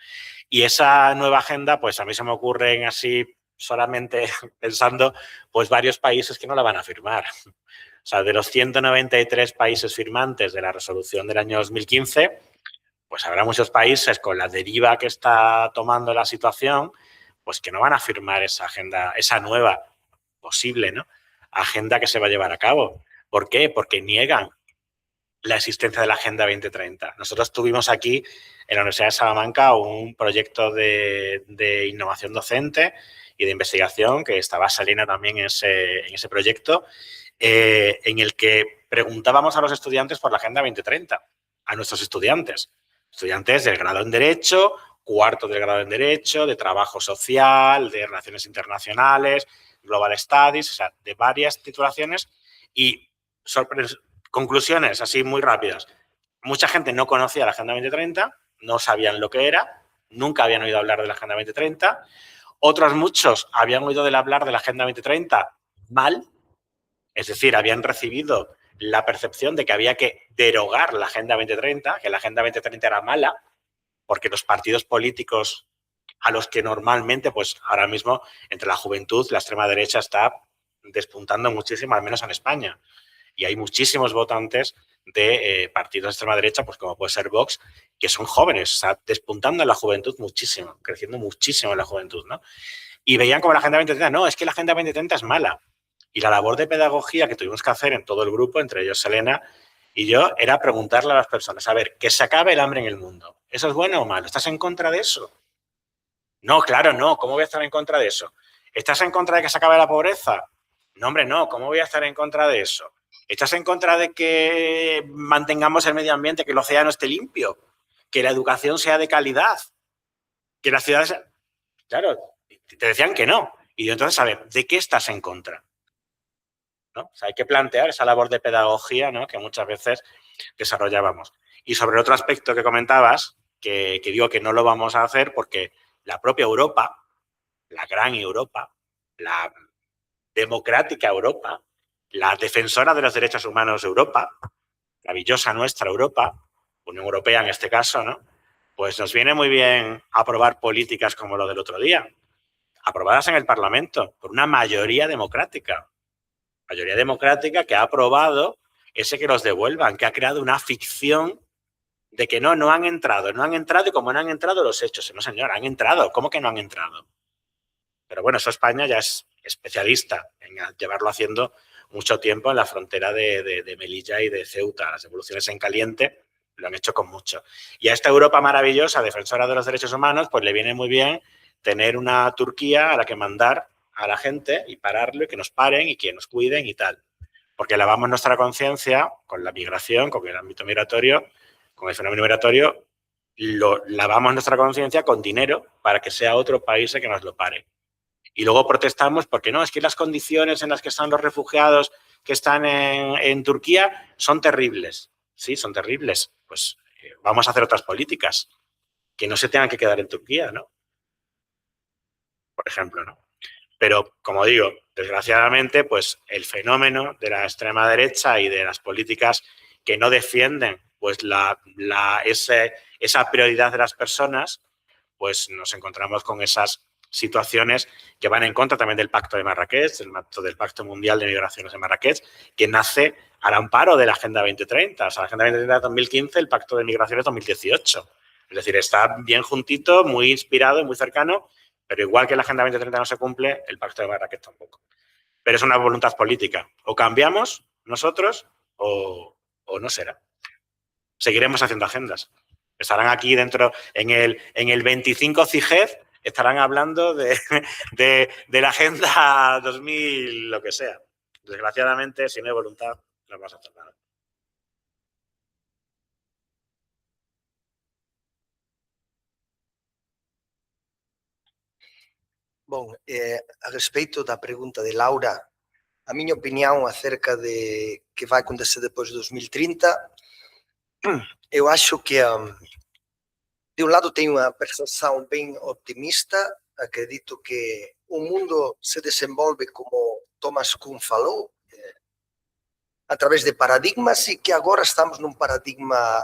Y esa nueva agenda, pues a mí se me ocurren así, solamente pensando, pues varios países que no la van a firmar. O sea, de los 193 países firmantes de la resolución del año 2015, pues habrá muchos países con la deriva que está tomando la situación, pues que no van a firmar esa agenda, esa nueva posible, ¿no?, agenda que se va a llevar a cabo. ¿Por qué? Porque niegan la existencia de la Agenda 2030. Nosotros tuvimos aquí en la Universidad de Salamanca un proyecto de innovación docente y de investigación, que estaba Selena también en ese proyecto, en el que preguntábamos a los estudiantes por la Agenda 2030, a nuestros estudiantes del grado en Derecho, cuarto del grado en Derecho, de Trabajo Social, de Relaciones Internacionales, Global Studies, o sea, de varias titulaciones, y conclusiones así muy rápidas. Mucha gente no conocía la Agenda 2030, no sabían lo que era, nunca habían oído hablar de la Agenda 2030. Otros muchos habían oído hablar de la Agenda 2030 mal, es decir, habían recibido la percepción de que había que derogar la Agenda 2030, que la Agenda 2030 era mala, porque los partidos políticos a los que normalmente, pues ahora mismo, entre la juventud, la extrema derecha está despuntando muchísimo, al menos en España. Y hay muchísimos votantes de partidos de extrema derecha, pues como puede ser Vox, que son jóvenes, o sea, despuntando en la juventud muchísimo, creciendo muchísimo en la juventud, ¿no? Y veían como la Agenda 2030, no, es que la Agenda 2030 es mala. Y la labor de pedagogía que tuvimos que hacer en todo el grupo, entre ellos Selena y yo, era preguntarle a las personas, a ver, que se acabe el hambre en el mundo. ¿Eso es bueno o malo? ¿Estás en contra de eso? No, claro, no. ¿Cómo voy a estar en contra de eso? ¿Estás en contra de que se acabe la pobreza? No, hombre, no. ¿Cómo voy a estar en contra de eso? ¿Estás en contra de que mantengamos el medio ambiente, que el océano esté limpio, que la educación sea de calidad, que las ciudades... Claro, te decían que no. Y entonces, a ver, ¿de qué estás en contra? ¿No? O sea, hay que plantear esa labor de pedagogía, ¿no?, que muchas veces desarrollábamos. Y sobre el otro aspecto que comentabas, que digo que no lo vamos a hacer porque la propia Europa, la gran Europa, la democrática Europa, la defensora de los derechos humanos Europa, maravillosa nuestra Europa, Unión Europea en este caso, ¿no?, pues nos viene muy bien aprobar políticas como lo del otro día, aprobadas en el Parlamento por una mayoría democrática que ha aprobado ese que los devuelvan, que ha creado una ficción de que no han entrado y como no han entrado los hechos. No, señor, han entrado. ¿Cómo que no han entrado? Pero bueno, eso España ya es especialista en llevarlo haciendo mucho tiempo en la frontera de Melilla y de Ceuta. Las devoluciones en caliente lo han hecho con mucho. Y a esta Europa maravillosa, defensora de los derechos humanos, pues le viene muy bien tener una Turquía a la que mandar a la gente y pararlo y que nos paren y que nos cuiden y tal. Porque lavamos nuestra conciencia con la migración, con el ámbito migratorio, con el fenómeno migratorio, lavamos nuestra conciencia con dinero para que sea otro país el que nos lo pare. Y luego protestamos porque no, es que las condiciones en las que están los refugiados que están en Turquía son terribles. Sí, son terribles. Pues vamos a hacer otras políticas. que no se tengan que quedar en Turquía, ¿no? Por ejemplo, ¿no? Pero, como digo, desgraciadamente, pues el fenómeno de la extrema derecha y de las políticas que no defienden pues esa prioridad de las personas, pues nos encontramos con esas situaciones que van en contra también del Pacto de Marrakech, del Pacto Mundial de Migraciones de Marrakech, que nace al amparo de la Agenda 2030. O sea, la Agenda 2030 de 2015, el Pacto de Migraciones 2018. Es decir, está bien juntito, muy inspirado y muy cercano, pero igual que la Agenda 2030 no se cumple, el Pacto de Marrakech tampoco. Pero es una voluntad política. O cambiamos nosotros o no será. Seguiremos haciendo agendas. Estarán aquí dentro, en el 25 CIGED, estarán hablando de la Agenda 2000, lo que sea. Desgraciadamente, si no hay voluntad, no vamos a hacer nada. Bom, a respeito da pergunta de Laura, a miña opinión acerca de que vai acontecer depois de 2030, eu acho que, de un lado, teño unha percepción ben optimista. Acredito que o mundo se desenvolve como Thomas Kuhn falou, a través de paradigmas, e que agora estamos nun paradigma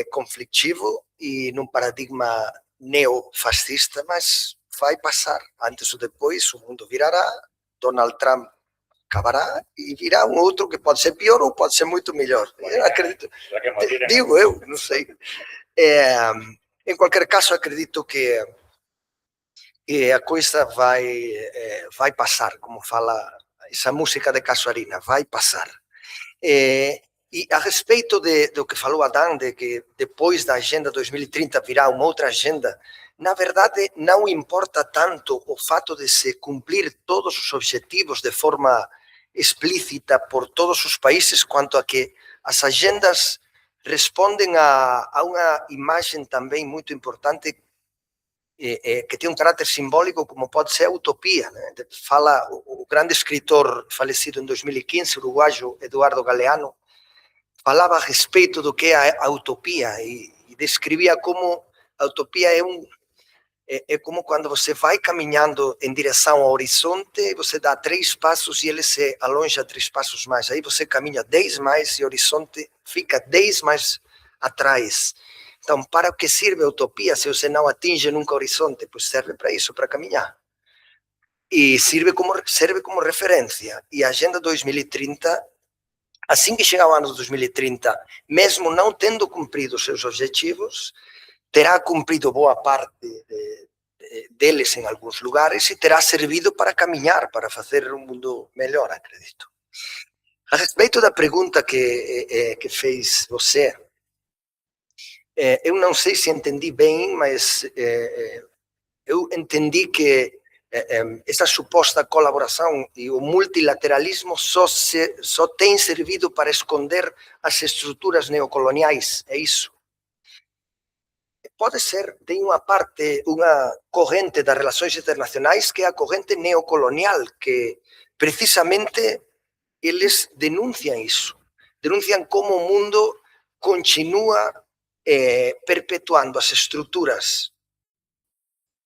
conflictivo e num paradigma neofascista, mas vai passar. Antes ou depois o mundo virará, Donald Trump acabará e virá um outro que pode ser pior ou pode ser muito melhor. Eu acredito, digo eu, não sei. Em qualquer caso, acredito que a coisa vai passar, como fala essa música de Casuarina, vai passar. E a respeito do que falou Adán, de que depois da Agenda 2030 virá uma outra agenda, na verdade não importa tanto o fato de se cumprir todos os objetivos de forma explícita por todos os países, quanto a que as agendas respondem a uma imagem também muito importante que tem um caráter simbólico, como pode ser a utopia, né? Fala o grande escritor falecido em 2015, uruguaio Eduardo Galeano, falava a respeito do que é a utopia e descrevia como a utopia é como quando você vai caminhando em direção ao horizonte, você dá 3 passos e ele se alonga 3 passos mais. Aí você caminha 10 mais e o horizonte fica 10 mais atrás. Então, para o que serve a utopia se você não atinge nunca o horizonte? Pois serve para isso, para caminhar. E serve como referência. E a Agenda 2030, assim que chegar o ano de 2030, mesmo não tendo cumprido seus objetivos, terá cumprido boa parte deles em alguns lugares e terá servido para caminhar, para fazer um mundo melhor, acredito. A respeito da pergunta que fez você, eu não sei se entendi bem, mas eu entendi que essa suposta colaboração e o multilateralismo só tem servido para esconder as estruturas neocoloniais, é isso? Pode ser, tem uma parte, uma corrente das relações internacionais que é a corrente neocolonial, que precisamente eles denunciam isso, denunciam como o mundo continua perpetuando as estruturas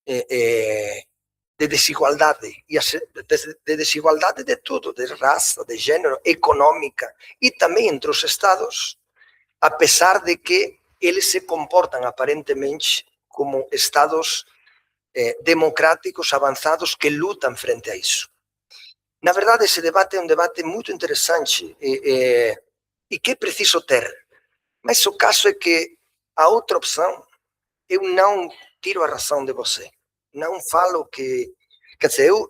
de desigualdade, e de desigualdade de tudo, de raça, de gênero, econômica, e também entre os estados, apesar de que eles se comportam aparentemente como estados democráticos avançados que lutam frente a isso. Na verdade, esse debate é um debate muito interessante e que é preciso ter. Mas o caso é que a outra opção, eu não tiro a razão de você. Não falo que... Quer dizer, eu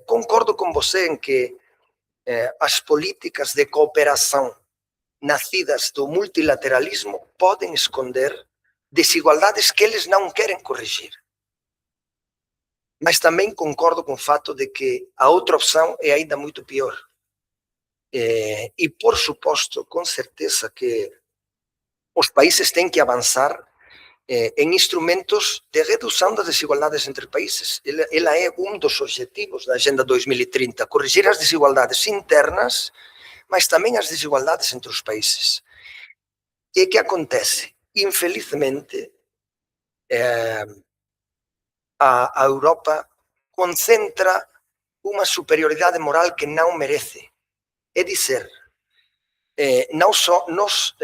concordo com você em que as políticas de cooperação nascidas do multilateralismo podem esconder desigualdades que eles não querem corrigir. Mas também concordo com o fato de que a outra opção é ainda muito pior. E, por suposto, com certeza que os países têm que avançar em instrumentos de redução das desigualdades entre países. Ela é um dos objetivos da Agenda 2030, corrigir as desigualdades internas, mas também as desigualdades entre os países. E o que acontece? Infelizmente, a Europa concentra uma superioridade moral que não merece. É dizer, não só nós,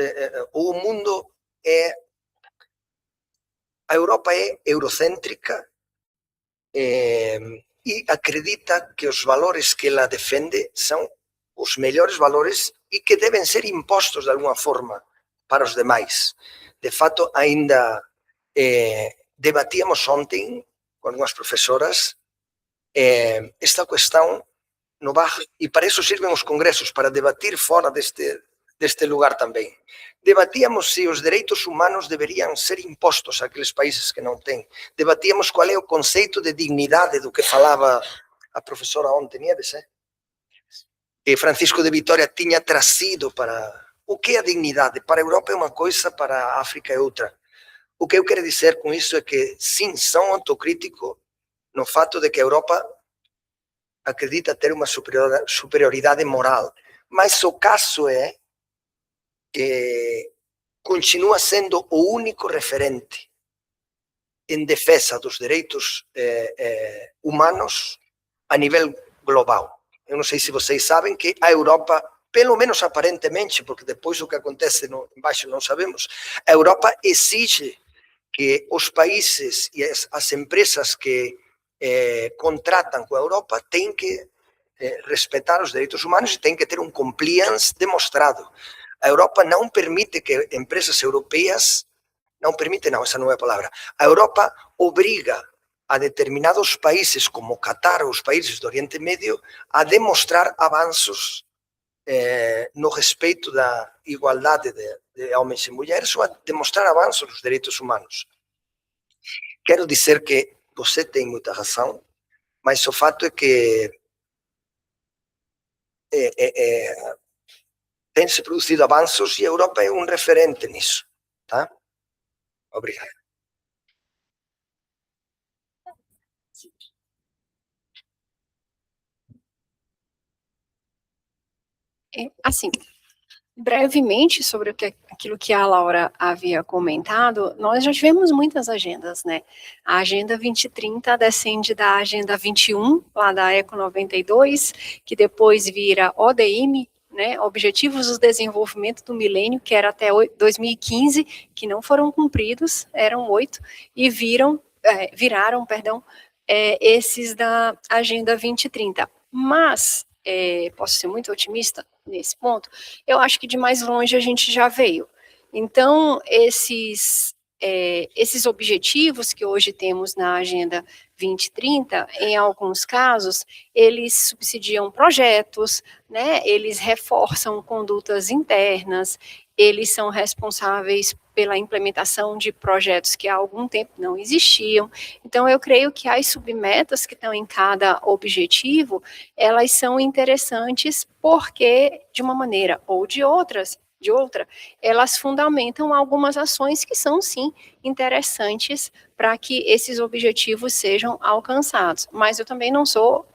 o mundo a Europa é eurocêntrica e acredita que os valores que ela defende são os melhores valores e que devem ser impostos de alguma forma para os demais. De fato, ainda debatíamos ontem com algumas professoras esta questão no bar, e para isso servem os congressos, para debatir fora deste lugar também. Debatíamos se os direitos humanos deveriam ser impostos àqueles países que não têm. Debatíamos qual é o conceito de dignidade do que falava a professora ontem, Nieves, que Francisco de Vitória tinha trazido para... O que é a dignidade? Para a Europa é uma coisa, para a África é outra. O que eu quero dizer com isso é que, sim, são autocrítico no fato de que a Europa acredita ter uma superioridade moral, mas o caso é que continua sendo o único referente em defesa dos direitos humanos a nível global. Eu não sei se vocês sabem que a Europa, pelo menos aparentemente, porque depois o que acontece embaixo não sabemos, a Europa exige que os países e as empresas que contratam com a Europa têm que respeitar os direitos humanos e têm que ter um compliance demonstrado. A Europa não permite que empresas europeias, não permite não, essa não é a palavra, a Europa obriga a determinados países como Qatar ou os países do Oriente Médio a demonstrar avanços no respeito da igualdade de homens e mulheres ou a demonstrar avanços nos direitos humanos. Quero dizer que você tem muita razão, mas o fato é que tem se produzido avanços e a Europa é um referente nisso, tá? Obrigado. Assim, brevemente sobre aquilo que a Laura havia comentado, nós já tivemos muitas agendas, né? A Agenda 2030 descende da Agenda 21, lá da ECO 92, que depois vira ODM, né? Objetivos do Desenvolvimento do Milênio, que era até 2015, que não foram cumpridos, eram 8, e viraram, esses da Agenda 2030. Mas, posso ser muito otimista nesse ponto, eu acho que de mais longe a gente já veio. Então, esses objetivos que hoje temos na Agenda 2030, em alguns casos, eles subsidiam projetos, né? Eles reforçam condutas internas, eles são responsáveis pela implementação de projetos que há algum tempo não existiam. Então, eu creio que as submetas que estão em cada objetivo, elas são interessantes porque, de uma maneira ou de outra, elas fundamentam algumas ações que são, sim, interessantes para que esses objetivos sejam alcançados. Mas eu também não sou,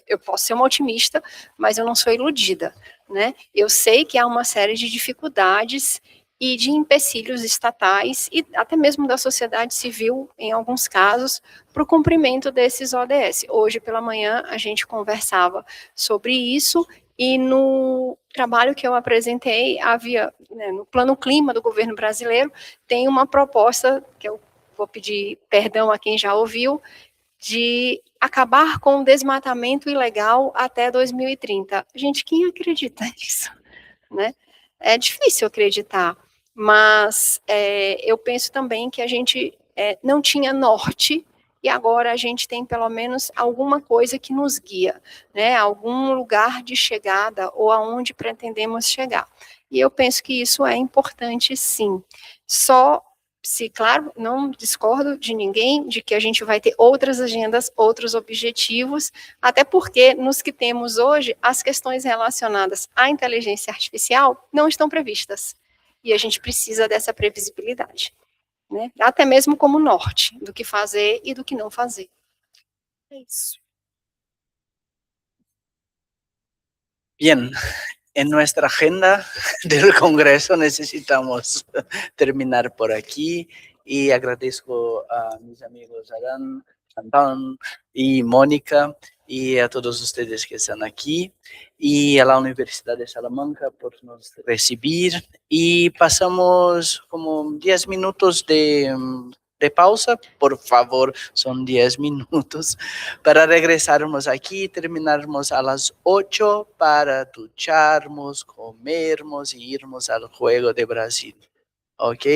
eu posso ser uma otimista, mas eu não sou iludida, né? Eu sei que há uma série de dificuldades e de empecilhos estatais e até mesmo da sociedade civil, em alguns casos, para o cumprimento desses ODS. Hoje pela manhã a gente conversava sobre isso e no trabalho que eu apresentei, havia, né, no Plano Clima do governo brasileiro, tem uma proposta, que eu vou pedir perdão a quem já ouviu, de acabar com o desmatamento ilegal até 2030. Gente, quem acredita nisso? Né? É difícil acreditar, mas eu penso também que a gente não tinha norte e agora a gente tem pelo menos alguma coisa que nos guia, né? Algum lugar de chegada ou aonde pretendemos chegar. E eu penso que isso é importante, sim. Só se, claro, não discordo de ninguém de que a gente vai ter outras agendas, outros objetivos, até porque nos que temos hoje, as questões relacionadas à inteligência artificial não estão previstas. E a gente precisa dessa previsibilidade, né? Até mesmo como norte do que fazer e do que não fazer. É isso. Bien, en nuestra agenda del Congreso necesitamos terminar por aquí y agradezco a mis amigos Adán, Antón y Mónica y a todos ustedes que están aquí y a la Universidad de Salamanca por nos recibir y pasamos como 10 minutos de pausa, por favor, son 10 minutos para regresarnos aquí, terminarmos a las 8 para ducharnos, comermos y irnos al juego de Brasil. ¿Ok?